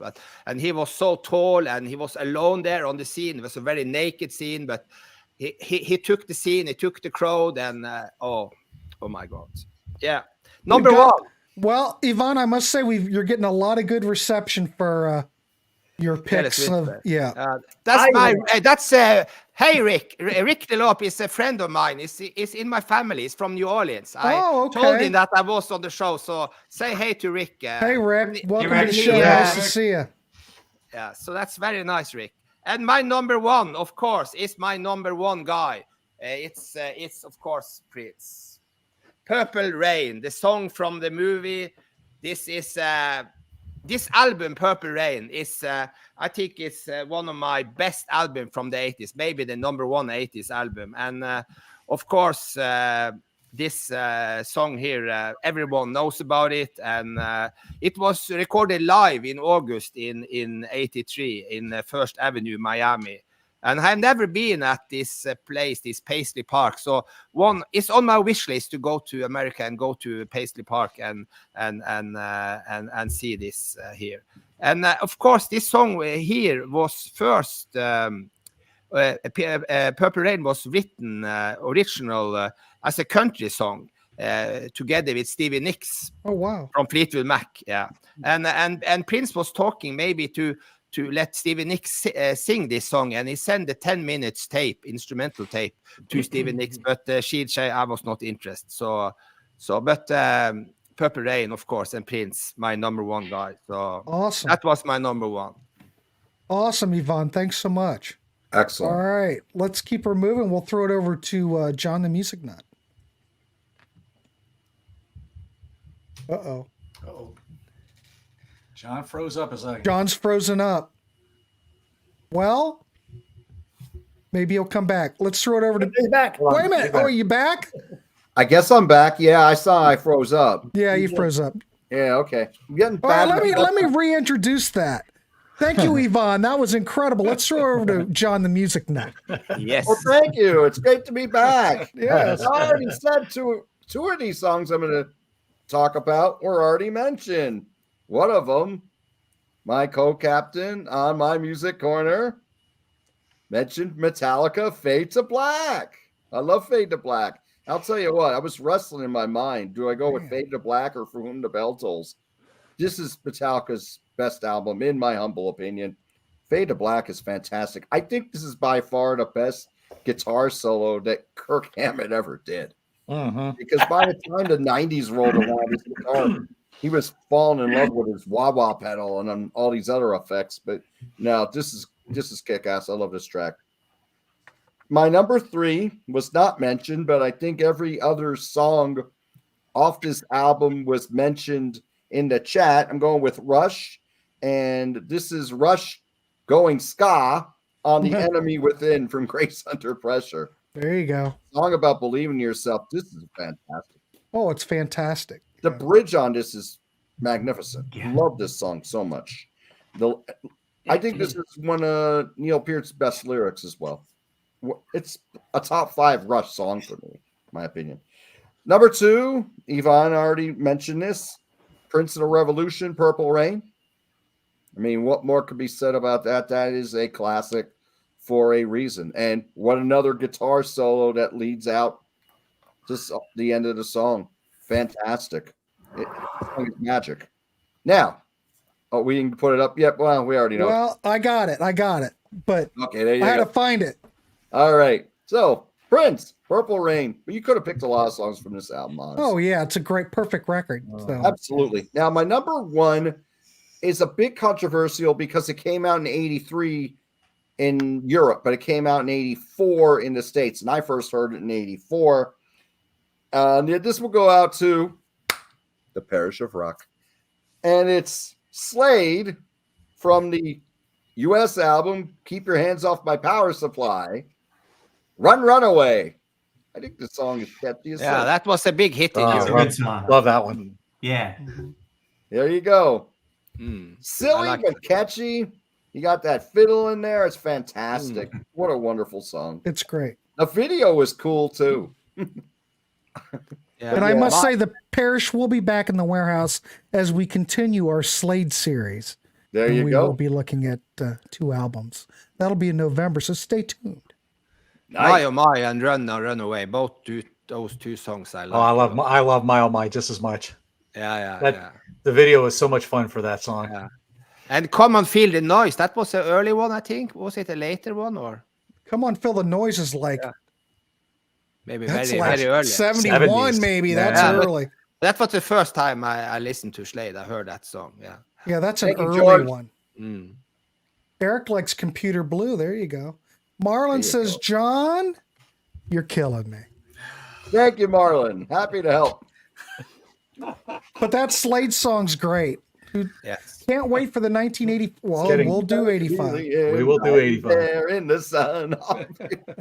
and he was so tall and he was alone there on the scene. It was a very naked scene, but he took the scene, he took the crowd, and oh my God, yeah, number 1. Well, Yvonne, I must say you're getting a lot of good reception for your picks. Hey, Rick. Rick DeLope is a friend of mine. He's in my family. He's from New Orleans. I told him that I was on the show. So say hey to Rick. Hey, Rick. Welcome to the show. Nice to see you. Yeah, so that's very nice, Rick. And my number 1, of course, is my number 1 guy. It's of course, Prince. Purple Rain, the song from the movie. This is... This album, Purple Rain, is I think it's one of my best albums from the 80s, maybe the number 1 80s album. And of course, this song here, everyone knows about it. And it was recorded live in August in '83 in First Avenue, Miami. And I've never been at this place, this Paisley Park. So it's on my wish list to go to America and go to Paisley Park and see this here. And of course, this song here was first. Purple Rain was written original as a country song together with Stevie Nicks. Oh wow! From Fleetwood Mac, yeah. And Prince was talking maybe to let Stevie Nicks sing this song, and he sent the 10 minutes instrumental tape to Stevie Nicks, but she'd say I was not interested. But Purple Rain, of course, and Prince, my number 1 guy. So awesome. That was my number 1. Awesome, Yvonne. Thanks so much. Excellent. All right, let's keep her moving. We'll throw it over to John the Music Nut. Uh-oh. John froze up a second. John's frozen up. Well, maybe he'll come back. Let's throw it over to... He's back. Wait a minute. Oh, are you back? I guess I'm back. Yeah, I saw I froze up. Yeah, you froze up. Yeah, okay. I'm getting All bad. right, let me reintroduce that. Thank you, Yvonne. That was incredible. Let's throw it over to John the Music Nut. Yes. Well, thank you. It's great to be back. Yes. I already said two of these songs I'm going to talk about were already mentioned. One of them, my co-captain on my music corner, mentioned Metallica, Fade to Black. I love Fade to Black. I'll tell you what, I was wrestling in my mind. Do I go with Fade to Black or For Whom the Bell Tolls? This is Metallica's best album, in my humble opinion. Fade to Black is fantastic. I think this is by far the best guitar solo that Kirk Hammett ever did. Because by the time the 90s rolled around, his guitar, he was falling in love with his wah-wah pedal and all these other effects. But no, this is kick-ass. I love this track. My number 3 was not mentioned, but I think every other song off this album was mentioned in the chat. I'm going with Rush, and this is Rush going ska on The Enemy Within from Grace Under Pressure. There you go. Song about believing in yourself. This is fantastic. Oh, it's fantastic. The bridge on this is magnificent. Love this song so much. I think this is one of Neil Peart's best lyrics as well. It's a top 5 Rush song for me, in my opinion. Number 2, Yvonne already mentioned this. Prince of the Revolution, Purple Rain. I mean, what more could be said about that? That is a classic for a reason. And what another guitar solo that leads out just the end of the song. Fantastic. The song is magic. Now, we didn't put it up yet. Well, we already know. Well, I got it. But okay, there you I had go. to find it. All right. So, Prince, Purple Rain. But you could have picked a lot of songs from this album, honestly. Oh, yeah. It's a perfect record. So. Absolutely. Now, my number 1 is a bit controversial because it came out in 83 in Europe, but it came out in 84 in the States. And I first heard it in 84. This will go out to the Parish of Rock. And it's Slade from the U.S. album, Keep Your Hands Off My Power Supply. Run, Run Away. I think the song is catchy as Yeah, that was a big hit in It's a Europe. good song. Love that one. Yeah. There you go. Mm. Silly I like but catchy. You got that fiddle in there. It's fantastic. What a wonderful song. It's great. The video was cool too. Yeah. And I must say, the Parish will be back in the Warehouse as we continue our Slade series. There and you we go. will be looking at 2 albums. That'll be in November, so stay tuned. My Oh My and Run Away, those two songs I love. I love My Oh My just as much. Yeah. The video was so much fun for that song. Yeah. And Come On Feel the Noise, that was an early one, I think. Was it a later one or Come On, Feel the Noise is like maybe that's very, like very early? 71, 70s. maybe. Yeah. That's Yeah, but- early. That was the first time I listened to Slade. I heard that song. Yeah. Yeah, that's Thank an you, early George. one. Mm. Eric likes Computer Blue. There you go. Marlon you says, go. John, you're killing me. Thank you, Marlon. Happy to help. But that Slade song's great. Yes. Can't wait for the 1980. Well, kidding. we'll do 85. We will do 85. There in the sun.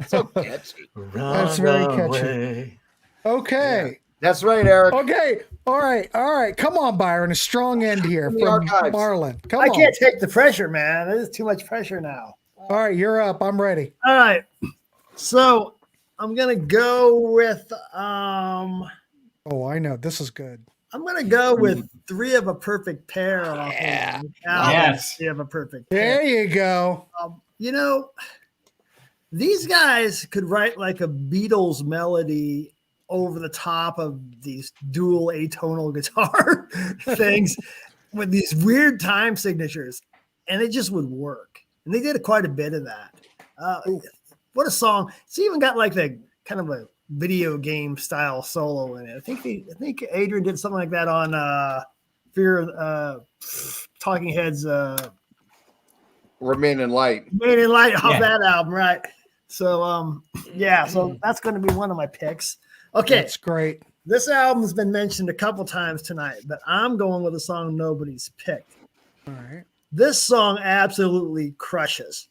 So catchy. That's very catchy. Okay. That's right, Eric. Okay. All right. Come on, Byron. A strong end here From from the archives. Marlon. Come I on. can't take the pressure, man. This is too much pressure now. All right, you're up. I'm ready. All right. So I'm gonna go with I'm Oh, I know. This is good. gonna go with Three of a Perfect Pair. Yeah. Yes. Three of a Perfect Pair. There you go. You know, these guys could write like a Beatles melody over the top of these dual atonal guitar things with these weird time signatures, and it just would work. And they did quite a bit of that. What a song! It's even got like the kind of a video game style solo in it. I think Adrian did something like that on Talking Heads. Remain in Light. Made in Light off Yeah. that album, right? So so that's going to be one of my picks. Okay, That's great. this album's been mentioned a couple times tonight, but I'm going with a song nobody's picked. All right. This song absolutely crushes.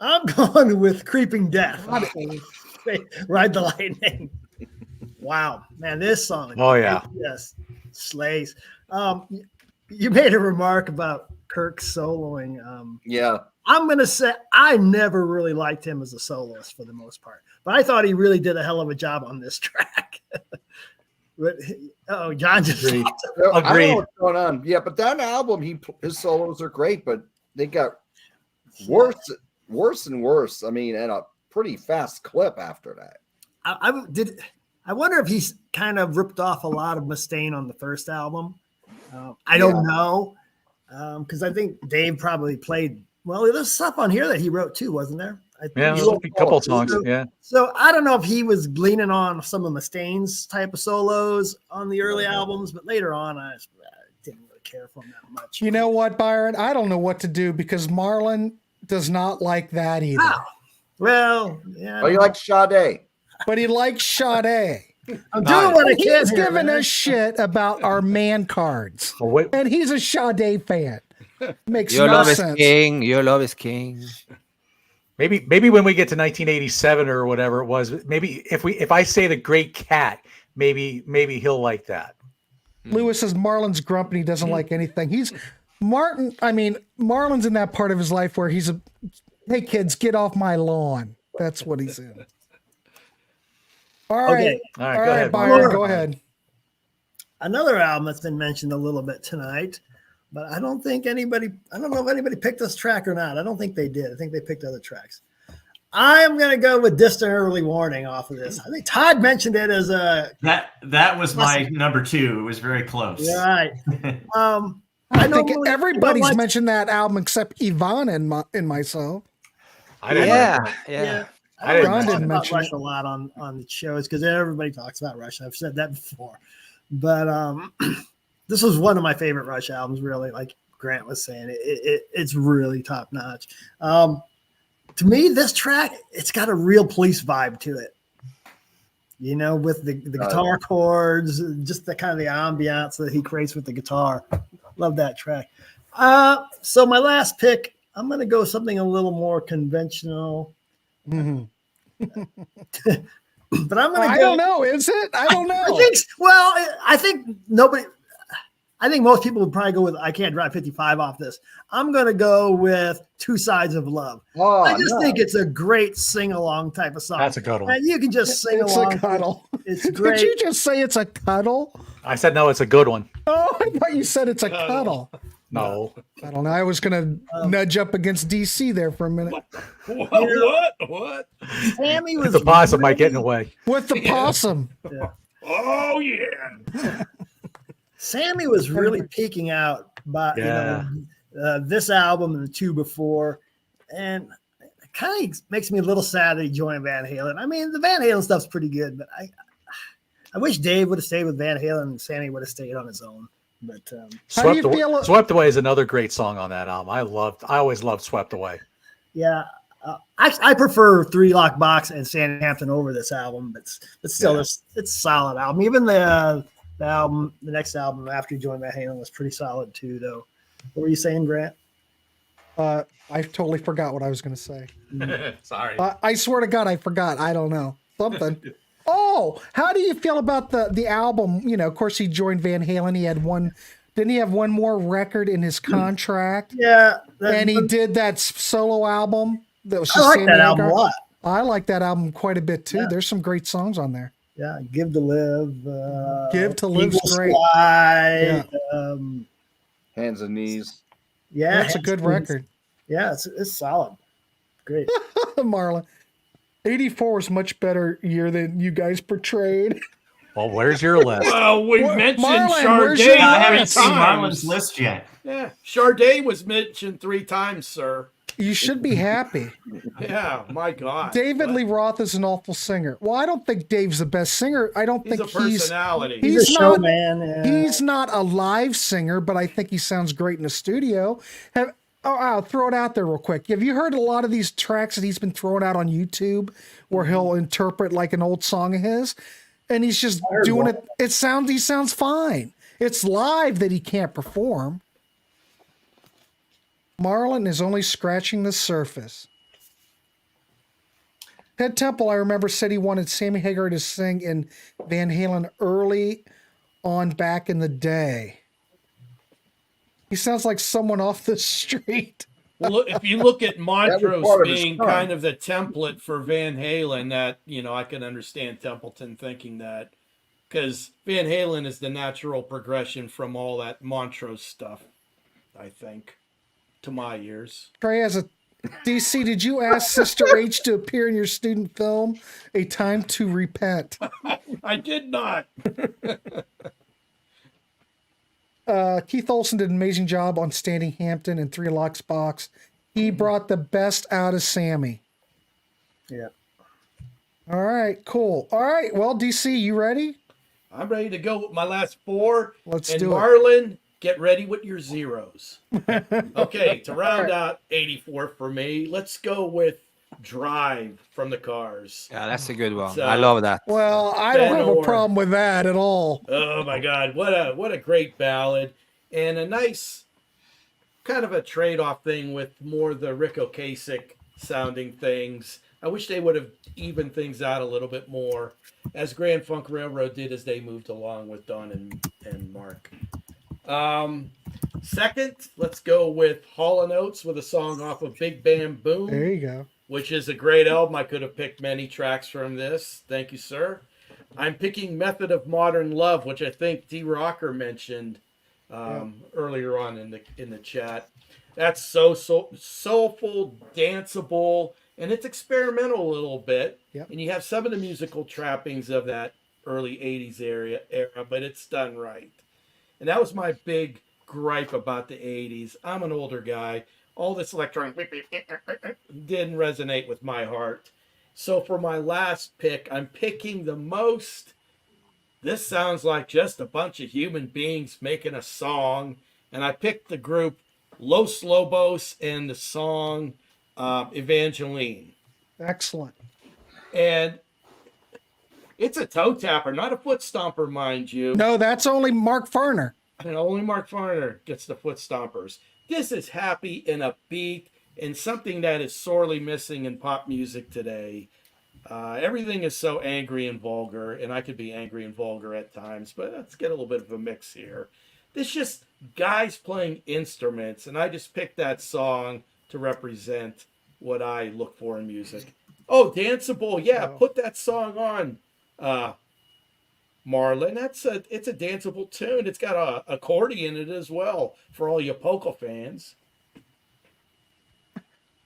I'm going with Creeping Death. Ride the Lightning. Wow, man, this song. Oh, yeah. Yes, slays. You made a remark about Kirk soloing. Yeah. I'm going to say I never really liked him as a soloist for the most part, but I thought he really did a hell of a job on this track. But John just Agreed. I don't Agreed. know what's going on. Yeah, but that album, his solos are great, but they got worse and worse. I mean, at a pretty fast clip after that. I wonder if he's kind of ripped off a lot of Mustaine on the first album. I don't know, because I think Dave probably played. Well, there's stuff on here that he wrote too, wasn't there? Yeah, there's a couple of songs. Yeah. So I don't know if he was leaning on some of Mustaine's type of solos on the early albums, but later on, I didn't really care for him that much. You know what, Byron? I don't know what to do because Marlon does not like that either. Oh. Well, yeah. Oh, you like Sade? But he likes Sade. I'm doing what I can. He's giving us shit about our man cards. And he's a Sade fan. Makes Your no love sense. is king. Your love is king. Maybe when we get to 1987 or whatever it was, maybe if I say The Great Cat, maybe he'll like that. Lewis says Marlon's grumpy. He doesn't like anything. Marlon's in that part of his life where he's hey kids, get off my lawn. That's what he's in. All right. Okay. All right, Byron, go ahead. Another album that's been mentioned a little bit tonight, but I don't know if anybody picked this track or not. I don't think they did. I think they picked other tracks. I'm going to go with Distant Early Warning off of this. I think Todd mentioned it as a... That was my number 2. It was very close. You're right. I think everybody's mentioned that album except Yvonne and myself. I didn't Yeah. I didn't talk mention about it. Rush a lot on the shows because everybody talks about Rush. I've said that before. But this was one of my favorite Rush albums, really. Like Grant was saying, it's really top notch. To me, this track, it's got a real Police vibe to it. You know, with the guitar chords, just the kind of the ambiance that he creates with the guitar. Love that track. So my last pick, I'm going to go something a little more conventional. Mm-hmm. But I'm going to I don't know. Is it? I don't know. I think most people would probably go with I Can't Drive 55 off this. I'm going to go with Two Sides of Love. I just think it's a great sing-along type of song. That's a good one. And you can just sing along. It's a cuddle. It's great. Did you just say it's a cuddle? I said no, it's a good one. Oh, I thought you said it's a cuddle. No. I don't know. I was going to nudge up against DC there for a minute. What? Sammy was The possum might get in the way. With the possum. Yeah. Oh, yeah. Sammy was really peaking out by this album and the two before. And it kind of makes me a little sad that he joined Van Halen. I mean, the Van Halen stuff's pretty good, but I wish Dave would have stayed with Van Halen and Sammy would have stayed on his own. But Swept Away is another great song on that album. I always loved Swept Away. Yeah. I prefer Three Lock Box and Sandhampton over this album, but still it's a solid album. Even the next album after he joined Van Halen was pretty solid too, though. What were you saying, Grant? I totally forgot what I was going to say. Sorry. I swear to God, I forgot. I don't know. Something. Oh, how do you feel about the album? You know, of course, he joined Van Halen. He had didn't he have one more record in his contract? Yeah. And he did that solo album. That was I like that album a lot. I like that album quite a bit too. Yeah. There's some great songs on there. Yeah, Give to Live. Give to Live's great. Slide, yeah. Hands and Knees. Yeah, that's a good record. Yeah, it's solid. Great. Marlon. 84 was much better year than you guys portrayed. Well, where's your list? Well, we mentioned Marlon, Sade. I haven't seen Marlon's list yet. Yeah, Sade was mentioned 3 times, sir. You should be happy. Yeah, my God. David Lee Roth is an awful singer. Well, I don't think Dave's the best singer. I don't think a personality. He's a not, showman. Yeah. He's not a live singer, but I think he sounds great in the studio. I'll throw it out there real quick. Have you heard a lot of these tracks that he's been throwing out on YouTube where he'll interpret like an old song of his? And he's just doing it. He sounds fine. It's live that he can't perform. Marlon is only scratching the surface. Ted Temple, I remember, said he wanted Sammy Hagar to sing in Van Halen early on back in the day. He sounds like someone off the street. Well, if you look at Montrose being kind of the template for Van Halen, that, I can understand Templeton thinking that, because Van Halen is the natural progression from all that Montrose stuff, I think, to my ears. Trey, as a DC, did you ask Sister H to appear in your student film, A Time to Repent? I did not. Keith Olsen did an amazing job on Standing Hampton and Three Locks Box. He brought the best out of Sammy. Yeah. All right, cool. All right, well, DC, you ready? I'm ready to go with my last 4. Let's and do it. Marlon, get ready with your zeros. Okay, to round out 84 for me, let's go with Drive from the Cars. Yeah, that's a good one. So, I love that. Well, I don't have a Benor. problem with that at all. Oh my God, what a great ballad, and a nice kind of a trade-off thing with more the Rick Ocasek sounding things. I wish they would have evened things out a little bit more, as Grand Funk Railroad did as they moved along with Don and Mark. Second, let's go with Hall & Oates with a song off of Big Bam Boom. There you go. Which is a great album. I could have picked many tracks from this. Thank you, sir. I'm picking Method of Modern Love, which I think D Rocker mentioned earlier on in the chat. That's so soulful, danceable, and it's experimental a little bit. Yep. And you have some of the musical trappings of that early 80s era, but it's done right. And that was my big gripe about the 80s. I'm an older guy. All this electronic didn't resonate with my heart. So for my last pick, I'm picking the most. This sounds like just a bunch of human beings making a song. And I picked the group Los Lobos and the song Evangeline. Excellent. And it's a toe tapper, not a foot stomper, mind you. No, that's only Mark Farner. And only Mark Farner gets the foot stompers. This is happy and upbeat and something that is sorely missing in pop music today. Everything is so angry and vulgar, and I could be angry and vulgar at times, but let's get a little bit of a mix here. There's just guys playing instruments, and I just picked that song to represent what I look for in music. Oh, danceable. Yeah, put that song on, Marlon. It's a danceable tune. It's got a accordion in it as well for all you polka fans.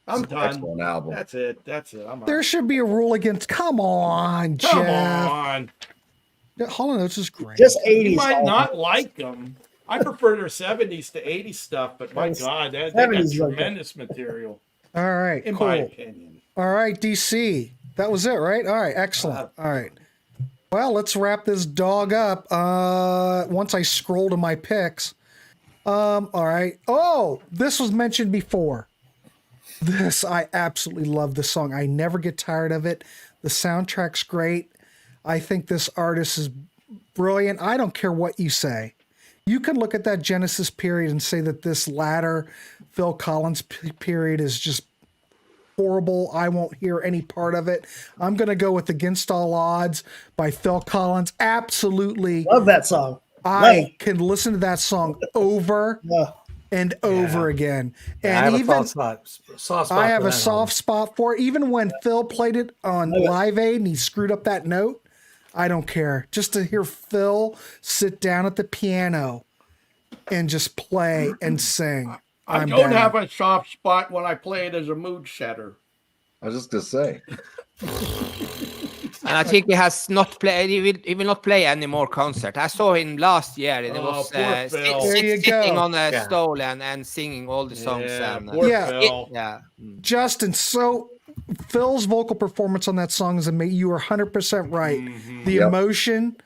I'm done. Excellent album. That's it. I'm There should be a rule against. Come on, Jeff. Come on. Hall & Oates is great. Just 80s. You might not like them. I prefer their 70s to 80s stuff, but my God, they got tremendous material. All right, in cool. my opinion. All right, DC. That was it, right? All right, excellent. All right. Well, let's wrap this dog up. Once I scroll to my picks. All right. Oh, this was mentioned before. I absolutely love this song. I never get tired of it. The soundtrack's great. I think this artist is brilliant. I don't care what you say. You can look at that Genesis period and say that this latter Phil Collins period is just horrible. I won't hear any part of it. I'm going to go with Against All Odds by Phil Collins. Absolutely. Love that song. I can listen to that song over and over again. And I have even a soft spot I have for a that soft spot for it. Even when Phil played it on Live Aid and he screwed up that note, I don't care. Just to hear Phil sit down at the piano and just play and sing. I I'm don't down. have a soft spot when I play it as a mood setter. I was just gonna say. And I think he has not played. He will not play any more concert. I saw him last year, and he was poor Phil. sitting on a stool and singing all the songs. And, poor Phil. Justin, so Phil's vocal performance on that song is amazing. You are 100% right. The emotion,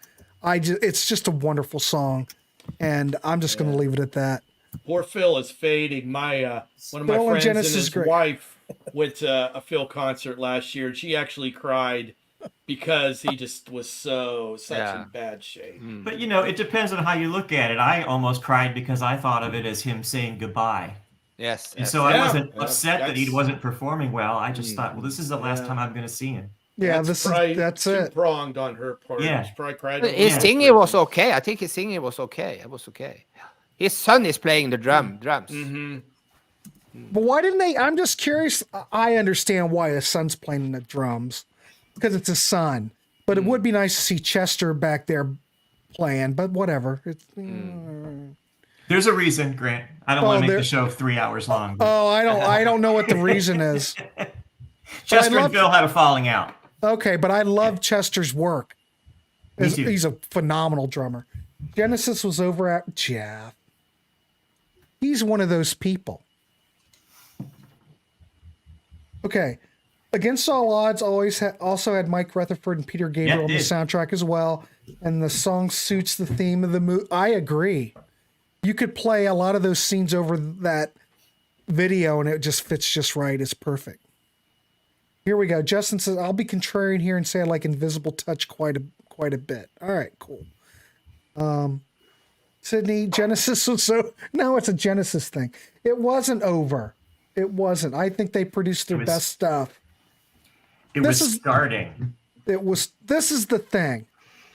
it's just a wonderful song, and I'm just going to leave it at that. Poor Phil is fading. My one of my Phil and friends and Genesis his is great. wife went to a Phil concert last year, and she actually cried because he just was such in bad shape. But it depends on how you look at it. I almost cried because I thought of it as him saying goodbye. Yes. And so I wasn't upset that he wasn't performing well. I just thought, well, this is the last time I'm going to see him. Yeah, that's it. Two-pronged on her part. Yeah. She probably cried. His singing was okay. I think his singing was okay. It was okay. His son is playing the drums. But why didn't they? I'm just curious. I understand why his son's playing the drums because it's his son. But it would be nice to see Chester back there playing. But whatever. There's a reason, Grant. I don't want to make the show 3 hours long. Oh, I don't know what the reason is. Chester and Phil had a falling out. Okay, but I love Chester's work. Me too. He's a phenomenal drummer. Genesis was over at Jeff. He's one of those people. Okay, Against All Odds also had Mike Rutherford and Peter Gabriel on the soundtrack as well. And the song suits the theme of the movie. I agree. You could play a lot of those scenes over that video and it just fits just right. It's perfect. Here we go. Justin says, I'll be contrarian here and say I like Invisible Touch quite a bit. All right, cool. Sydney, Genesis was so... Now it's a Genesis thing. It wasn't over. It wasn't. I think they produced their best stuff. This is starting. This is the thing.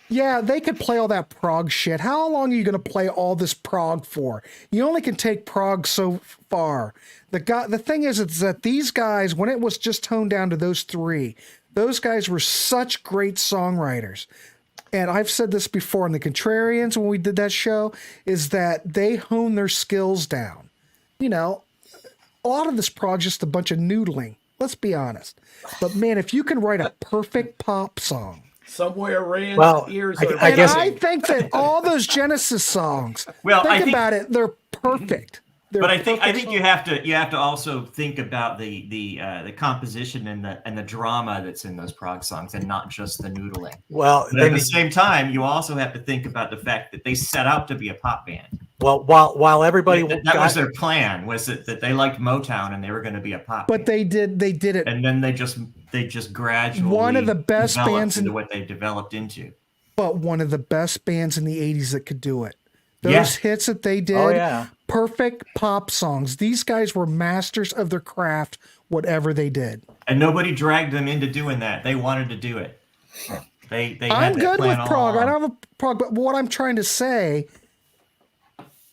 Yeah, they could play all that prog shit. How long are you going to play all this prog for? You only can take prog so far. The thing is that these guys, when it was just toned down to those three, those guys were such great songwriters. And I've said this before in the Contrarians when we did that show, is that they hone their skills down. You know, a lot of this prog's just a bunch of noodling. Let's be honest. But man, if you can write a perfect pop song, somewhere Rand's ears are. I think that all those Genesis songs. Think about it; they're perfect. But I think you have to also think about the composition and the drama that's in those prog songs, and not just the noodling. Well, but at the same time, you also have to think about the fact that they set out to be a pop band. Well, while everybody that was their plan, was that they liked Motown and they were going to be a pop. But band. they did it, and then they just gradually one of the best bands into what they developed into. But one of the best bands in the '80s that could do it. Those hits that they did, perfect pop songs. These guys were masters of their craft, whatever they did. And nobody dragged them into doing that. They wanted to do it. They I'm good with prog. I don't have a prog, but what I'm trying to say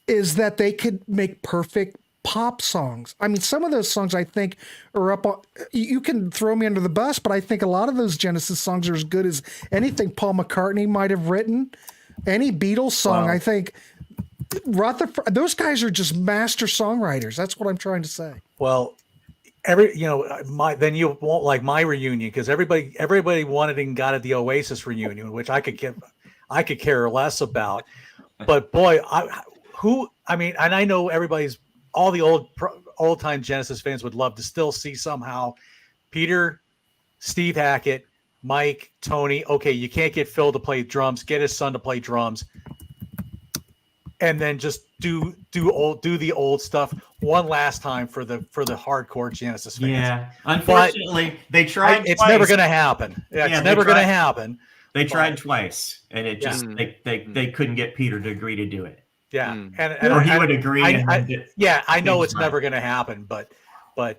is that they could make perfect pop songs. I mean, some of those songs I think are up on, you can throw me under the bus, but I think a lot of those Genesis songs are as good as anything Paul McCartney might have written. Any Beatles song, I think Rutherford, those guys are just master songwriters. That's what I'm trying to say. Well, then you won't like my reunion, because everybody wanted and got at the Oasis reunion, which I could care less about. But boy, and I know all the old time Genesis fans would love to still see somehow Peter, Steve Hackett, Mike, Tony. Okay, you can't get Phil to play drums. Get his son to play drums, and then just do the old stuff one last time for the hardcore Genesis fans. Yeah, unfortunately, they tried. It's never going to happen. It's never going to happen. They tried twice, and it just they couldn't get Peter to agree to do it. Yeah, or he would agree. I know it's never going to happen, but boy,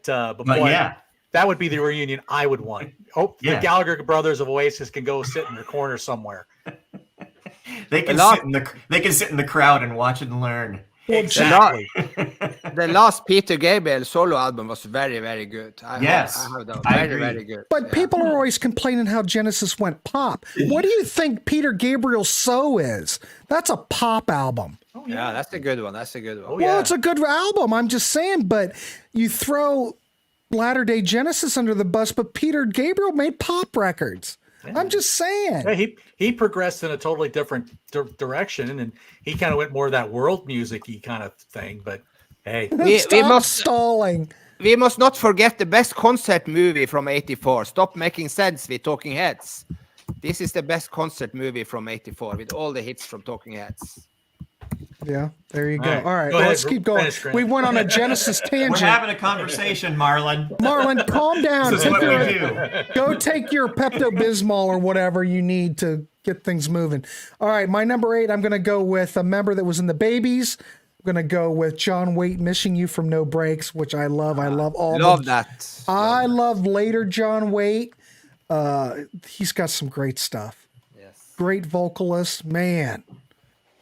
yeah. That would be the reunion I would want. The Gallagher brothers of Oasis can go sit in the corner somewhere. They can sit in the crowd and watch and learn. Exactly. The last Peter Gabriel solo album was very, very good. I heard that. Very good. But people are always complaining how Genesis went pop. What do you think Peter Gabriel's So is? That's a pop album. Oh, yeah, that's a good one. Well, it's a good album. I'm just saying, but you throw latter-day Genesis under the bus, but Peter Gabriel made pop records. Yeah. I'm just saying. Yeah, he progressed in a totally different direction, and he kind of went more of that world music-y kind of thing. But hey, we must stalling. We must not forget the best concert movie from '84. Stop making sense with Talking Heads. This is the best concert movie from '84 with all the hits from Talking Heads. Yeah, there you go. All right, let's keep going. We went on a Genesis tangent. We're having a conversation, Marlon. Marlon, calm down. This is what we do. Go take your Pepto-Bismol or whatever you need to get things moving. All right, my number 8, I'm going to go with a member that was in the Babies. I'm going to go with John Waite, Missing You from No Breaks, which I love. I love all love that. I love later John Waite. He's got some great stuff. Yes. Great vocalist, man.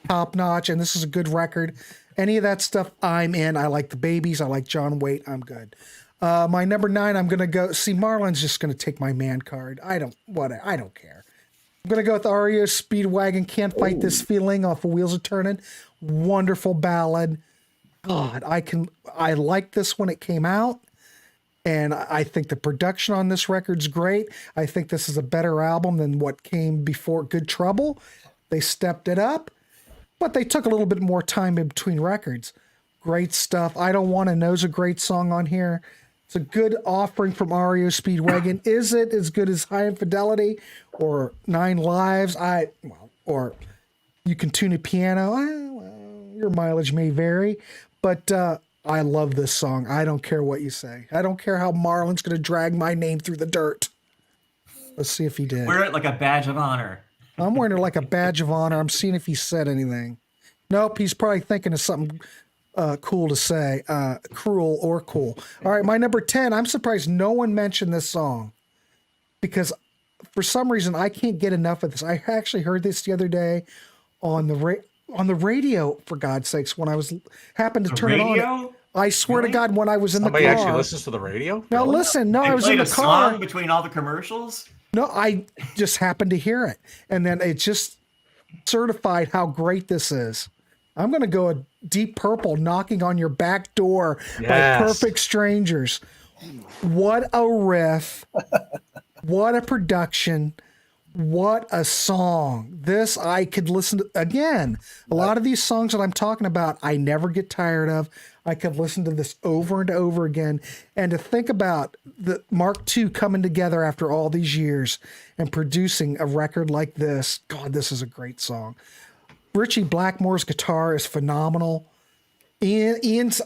Top notch, and this is a good record. Any of that stuff I'm in. I like the Babies. I like John Waite. I'm good. My number 9, I'm gonna go. See, Marlon's just gonna take my man card. I don't care. I'm gonna go with REO Speedwagon. Can't Fight This Feeling off of Wheels Are Turning. Wonderful ballad. God, I liked this when it came out, and I think the production on this record's great. I think this is a better album than what came before Good Trouble. They stepped it up. But they took a little bit more time in between records. Great stuff. I Don't Want to Know's a great song on here. It's a good offering from REO Speedwagon. Is it as good as High Infidelity or Nine Lives? Or You Can Tune a Piano. Well, your mileage may vary, but I love this song. I don't care what you say. I don't care how Marlon's going to drag my name through the dirt. Let's see if he did. Wear it like a badge of honor. I'm wearing it like a badge of honor. I'm seeing if he said anything. Nope, he's probably thinking of something cool to say, cruel or cool. All right, my number 10. I'm surprised no one mentioned this song because for some reason I can't get enough of this. I actually heard this the other day on the radio. For God's sakes, when I happened to turn it on. I swear to God, when I was in the car. Somebody actually listens to the radio? Now Really? listen, no, They I was in played the a car song between all the commercials. No, I just happened to hear it, and then it just certified how great this is. I'm going to go a Deep Purple, Knocking on Your Back Door by Perfect Strangers. What a riff. What a production. What a song. This I could listen to again. A lot of these songs that I'm talking about, I never get tired of. I could listen to this over and over again. And to think about the Mark II coming together after all these years and producing a record like this. God, this is a great song. Richie Blackmore's guitar is phenomenal. Ian's,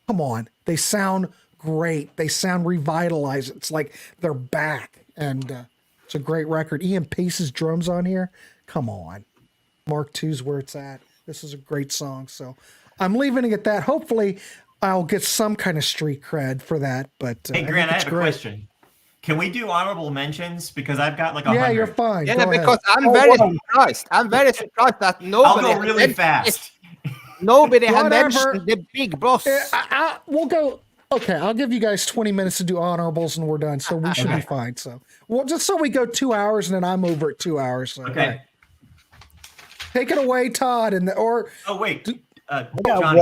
come on. They sound great. They sound revitalized. It's like they're back. And it's a great record. Ian Pace's drums on here. Come on. Mark II's where it's at. This is a great song. So I'm leaving it at that. Hopefully I'll get some kind of street cred for that. But hey, Grant, I have a question. Can we do honorable mentions? Because I've got like 100. Yeah, you're fine. Yeah, because I'm very surprised. I'm very surprised that nobody. I'll go really fast. Nobody had mentioned the big boss. We'll go. Okay, I'll give you guys 20 minutes to do honorables and we're done. So we should be fine. So, well, just so we go 2 hours and then I'm over at 2 hours. So, okay. Right. Take it away, Todd. Oh, wait. Johnny.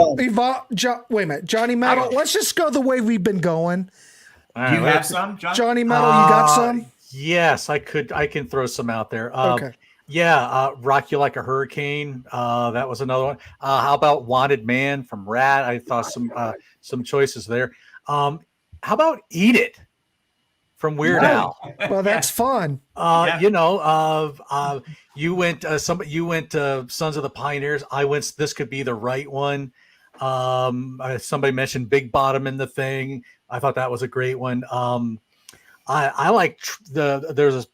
Wait a minute. Johnny Metal. Let's just go the way we've been going. Do you have some, John? Johnny Metal, you got some? Yes, I can throw some out there. Okay. Yeah, Rock You Like a Hurricane. That was another one. How about Wanted Man from Rat? I thought some choices there. How about Eat It from Weird Al? Well, that's fun. You know, you went Sons of the Pioneers. I went This Could Be the Right One. Somebody mentioned Big Bottom in the Thing. I thought that was a great one. I like there's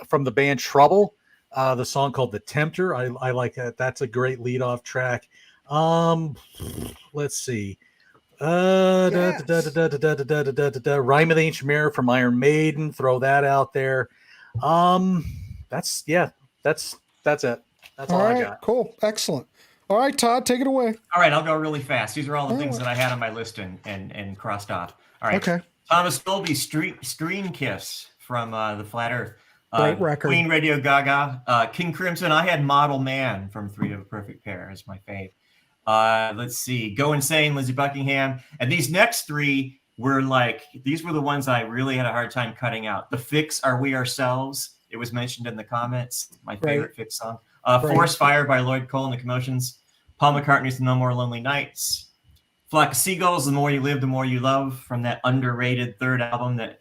from the band Trouble, the song called The Tempter. I like that. That's a great lead off track. Let's see. Rhyme of the Ancient Mirror from Iron Maiden. Throw that out there. That's it. That's all right, I got. Cool. Excellent. All right, Todd, take it away. All right, I'll go really fast. These are all the things that I had on my list and crossed off. All right. Okay. Thomas Dolby's Stream Kiss from the Flat Earth. Great record. Queen, Radio Gaga. King Crimson, I had Model Man from Three of a Perfect Pair as my fave. Let's see. Go Insane, Lizzie Buckingham. And these next three were these were the ones I really had a hard time cutting out. The Fix, Are We Ourselves? It was mentioned in the comments. My favorite Fix song. Forest Fire by Lloyd Cole and the Commotions. Paul McCartney's No More Lonely Nights. Flock of Seagulls, The More You Live, The More You Love, from that underrated third album that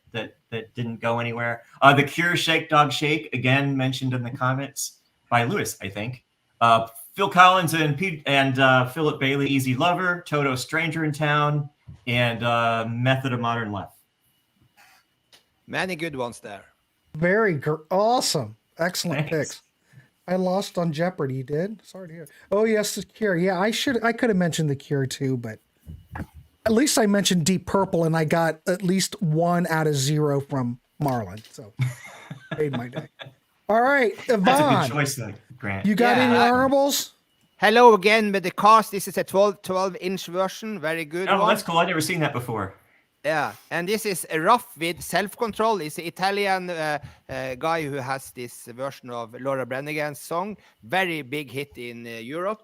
didn't go anywhere. The Cure, Shake Dog Shake, again mentioned in the comments by Lewis, I think. Phil Collins and Philip Bailey, Easy Lover. Toto, Stranger in Town, and Method of Modern Life. Many good ones there. Very awesome. Excellent Thanks. picks. I lost on Jeopardy. You did? Sorry to hear. Oh, yes, The Cure. Yeah, I could have mentioned The Cure too, but at least I mentioned Deep Purple and I got at least 1 out of 0 from Marlon. So made my day. All right, Yvonne. That's a good choice, though, Grant. You got any honorables? Hello again with the cast. This is a 12-inch version. Very good. Oh, that's cool. I've never seen that before. Yeah, and this is Rough with Self-Control. It's an Italian guy who has this version of Laura Branigan's song. Very big hit in Europe.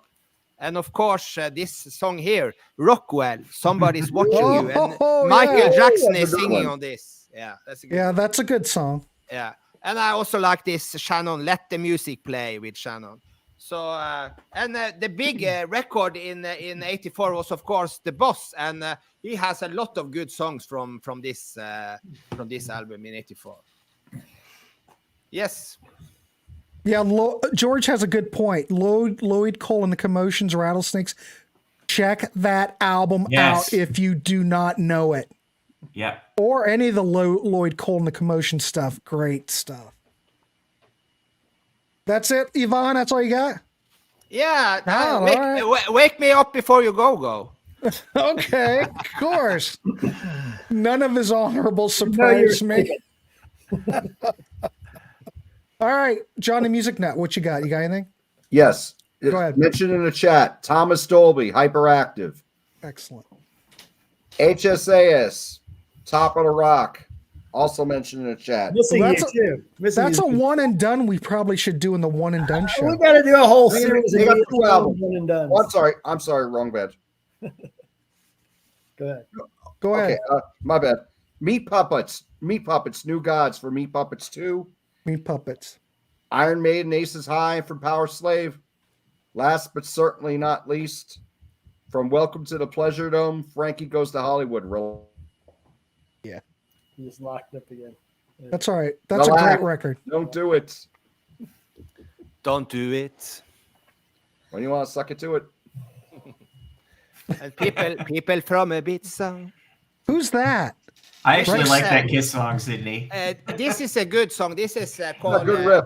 And of course, this song here, Rockwell, Somebody's Watching You. And Michael Jackson is singing on this. Yeah, that's a good that's a good song. Yeah, and I also like this Shannon, Let the Music Play with Shannon. So and the big record in '84 was of course The Boss, and he has a lot of good songs from this album in '84. Yes. Yeah, George has a good point. Lloyd Cole and the Commotions, Rattlesnakes. Check that album out if you do not know it. Yeah. Or any of the Lloyd Cole and the Commotion stuff. Great stuff. That's it, Yvonne? That's all you got? Yeah. Wake me up before you go. Okay, of course. None of his honorable surprised me. All right, John, the Music Nut, what you got? You got anything? Yes. Go ahead. Mentioned in the chat, Thomas Dolby, Hyperactive. Excellent. HSAS, Top of the Rock, also mentioned in the chat. That's a one and done we probably should do in the one and done show. We got to do a whole series of 2 albums. one and done. Oh, I'm sorry, wrong badge. Go ahead. Go ahead. Okay, my bad. Meat Puppets, New Gods for Meat Puppets 2. Meat Puppets. Iron Maiden, Aces High from Power Slave. Last but certainly not least, from Welcome to the Pleasure Dome, Frankie Goes to Hollywood. Yeah. He just locked up again. Yeah. That's all right. That's a great record. Don't do it. Don't do it. When you want to suck it to it. And people from Ibiza. Who's that? I actually like that Kiss song, Sydney. This is a good song. This is called good riff.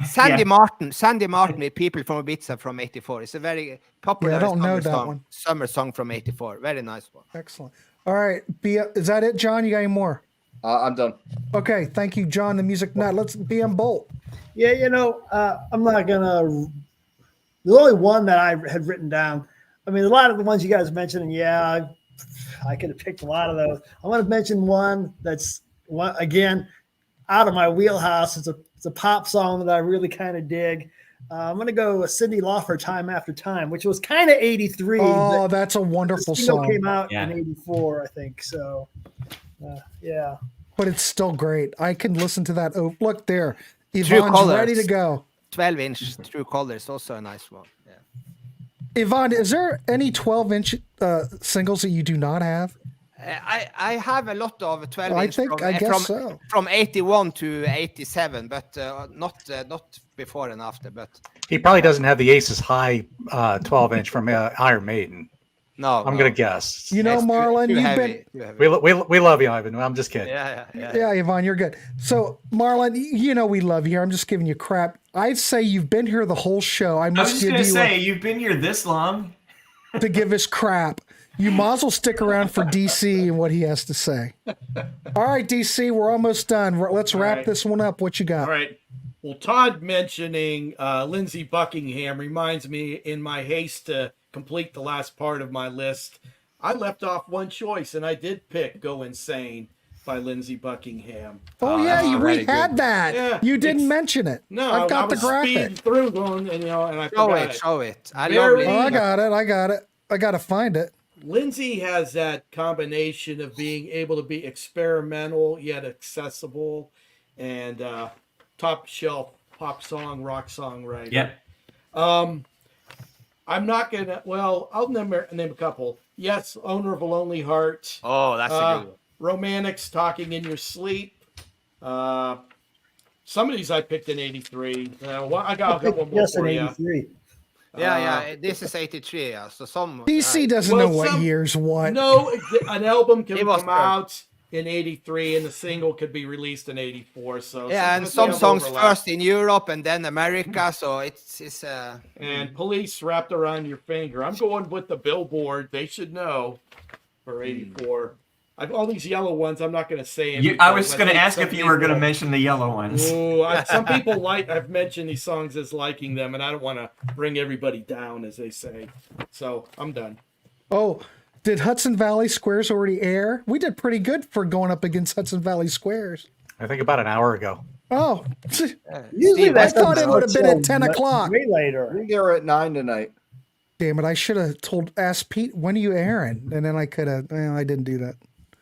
Sandy Martin. Sandy Martin with People from Ibiza from '84. It's a very popular I don't know that one. Summer song from '84. Very nice one. Excellent. All right. Is that it, John? You got any more? I'm done. Okay. Thank you, John, the Music Nut. Let's BM Bolt. Yeah, I'm not going to. There's only one that I had written down. I mean, a lot of the ones you guys mentioned, and I could have picked a lot of those. I want to mention one that's, again, out of my wheelhouse. It's a pop song that I really kind of dig. I'm going to go with Cyndi Lauper, Time After Time, which was kind of '83. Oh, that's a wonderful song. Came out in '84, I think. So, yeah. But it's still great. I can listen to that. Oh, look there. Yvonne's ready to go. 12-inch True Colors, also a nice one. Yeah. Yvonne, is there any 12-inch singles that you do not have? I have a lot of 12-inch from 81 to 87, but not before and after. But he probably doesn't have the Aces High 12-inch from Iron Maiden. No, I'm gonna guess. Marlon, we love you, Ivan. I'm just kidding. Yeah, Yvonne, you're good. So, Marlon, we love you here. I'm just giving you crap. I'd say you've been here the whole show. I was just gonna say you've been here this long to give us crap. You might as well stick around for DC and what he has to say. All right, DC, we're almost done. Let's wrap this one up. What you got? All right. Well, Todd mentioning Lindsey Buckingham reminds me, in my haste to complete the last part of my list, I left off one choice, and I did pick Go Insane by Lindsey Buckingham. Oh, we had that. Yeah, you didn't mention it. No, I've got the graphic. Through going, and I show it. I got it. I got to find it. Lindsey has that combination of being able to be experimental yet accessible, and top shelf pop song, rock song writer. Yeah. I'm not gonna. Well, I'll name a couple. Yes, Owner of a Lonely Heart. Oh, that's a good one. Romantics, Talking in Your Sleep. Some of these I picked in '83. I got a couple more for you. '83. Yeah. This is '83. Yeah. So some DC doesn't know what year's what. No, an album can come out in '83, and the single could be released in '84. So and some songs first in Europe and then America. So it's and Police, Wrapped Around Your Finger. I'm going with the Billboard. They should know for '84. I've all these yellow ones. I'm not going to say them. I was going to ask if you were going to mention the yellow ones. Ooh, some people I've mentioned these songs as liking them, and I don't want to bring everybody down, as they say. So I'm done. Oh, did Hudson Valley Squares already air? We did pretty good for going up against Hudson Valley Squares. I think about an hour ago. Oh, usually I thought it would have been at 10 o'clock. Way later. I think they were at 9 tonight. Damn it! I should have asked Pete, when are you airing? And then I could have. I didn't do that.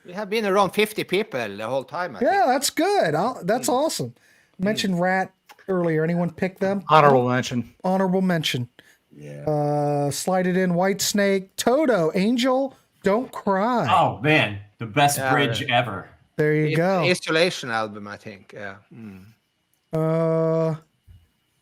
We have been around 50 people the whole time. I think. That's good. That's awesome. mentioned Rat earlier. Anyone pick them? Honorable mention. Honorable mention. Yeah. Slide it in. White Snake, Toto, Angel, Don't Cry. Oh man, the best bridge ever. There you go. Isolation album, I think. Yeah.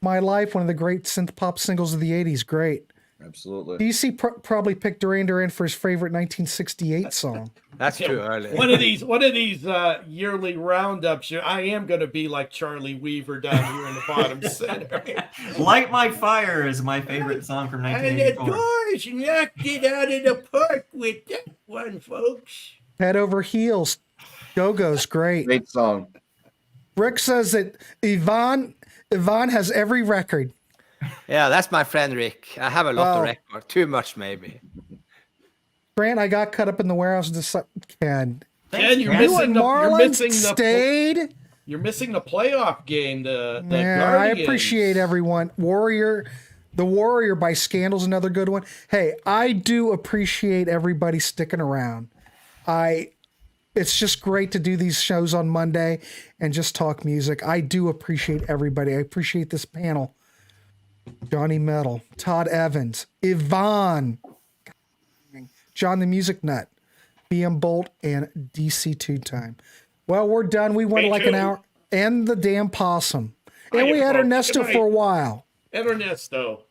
My Life, one of the great synth pop singles of the 80s. Great. Absolutely. DC probably picked Duran Duran for his favorite 1968 song. That's too early. One of these yearly roundups, I am going to be like Charlie Weaver down here in the bottom center. Light My Fire is my favorite song from And the 1984. Doors knocked it out of the park with that one, folks. Head Over Heels. Go-Go's great. Great song. Rick says that Yvonne has every record. Yeah, that's my friend Rick. I have a lot of records. Too much, maybe. Grant, I got cut up in the warehouse. Ken, you're You and Marlon stayed. You're missing the playoff game. The Yeah, I Guardians. appreciate everyone. The Warrior by Scandal's another good one. Hey, I do appreciate everybody sticking around. It's just great to do these shows on Monday and just talk music. I do appreciate everybody. I appreciate this panel. Johnny Metal, Todd Evans, Yvonne, John the Music Nut, BM Bolt, and DC Two Time. Well, we're done. We went like an hour. And the damn possum. And we had Ernesto for a while. And Ernesto.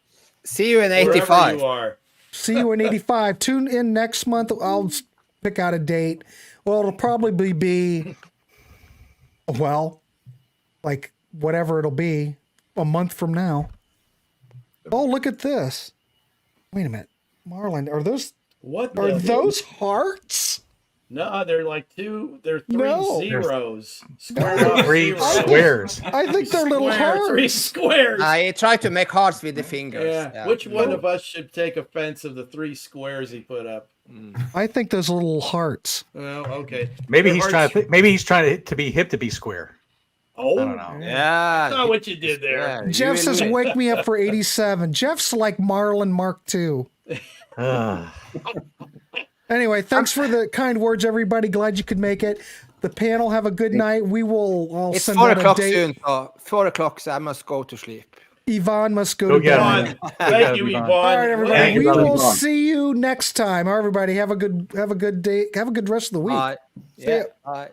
See you in Wherever 85. you are. See you in 85. Tune in next month. I'll pick out a date. Well, it'll probably be, like whatever it'll be, a month from now. Oh, look at this. Wait a minute. Marlon, are those hearts? No, they're like they're three No. zeros. Squared off Three zeros. squares. I think they're little Three hearts. squares. I try to make hearts with the fingers. Yeah. Which one of us should take offense of the three squares he put up? I think those little hearts. Well, okay. Maybe They're he's hearts- trying to be hip to be square. Oh, I don't know. Yeah. that's not what you did there. Yeah, Jeff you says, will- wake me up for 87. Jeff's like Marlon Mark II. Anyway, thanks for the kind words, everybody. Glad you could make it. The panel, have a good night. I'll It's send 4 out a o'clock date. soon. So 4 o'clock, so I must go to sleep. Yvonne must go Go to get bed. him. Thank you, Yvonne. All right, everybody. Thank you, We brother. will Yvonne. see you next time. Everybody, have a good day. Have a good rest of the week. Bye. See ya. Yeah. Bye.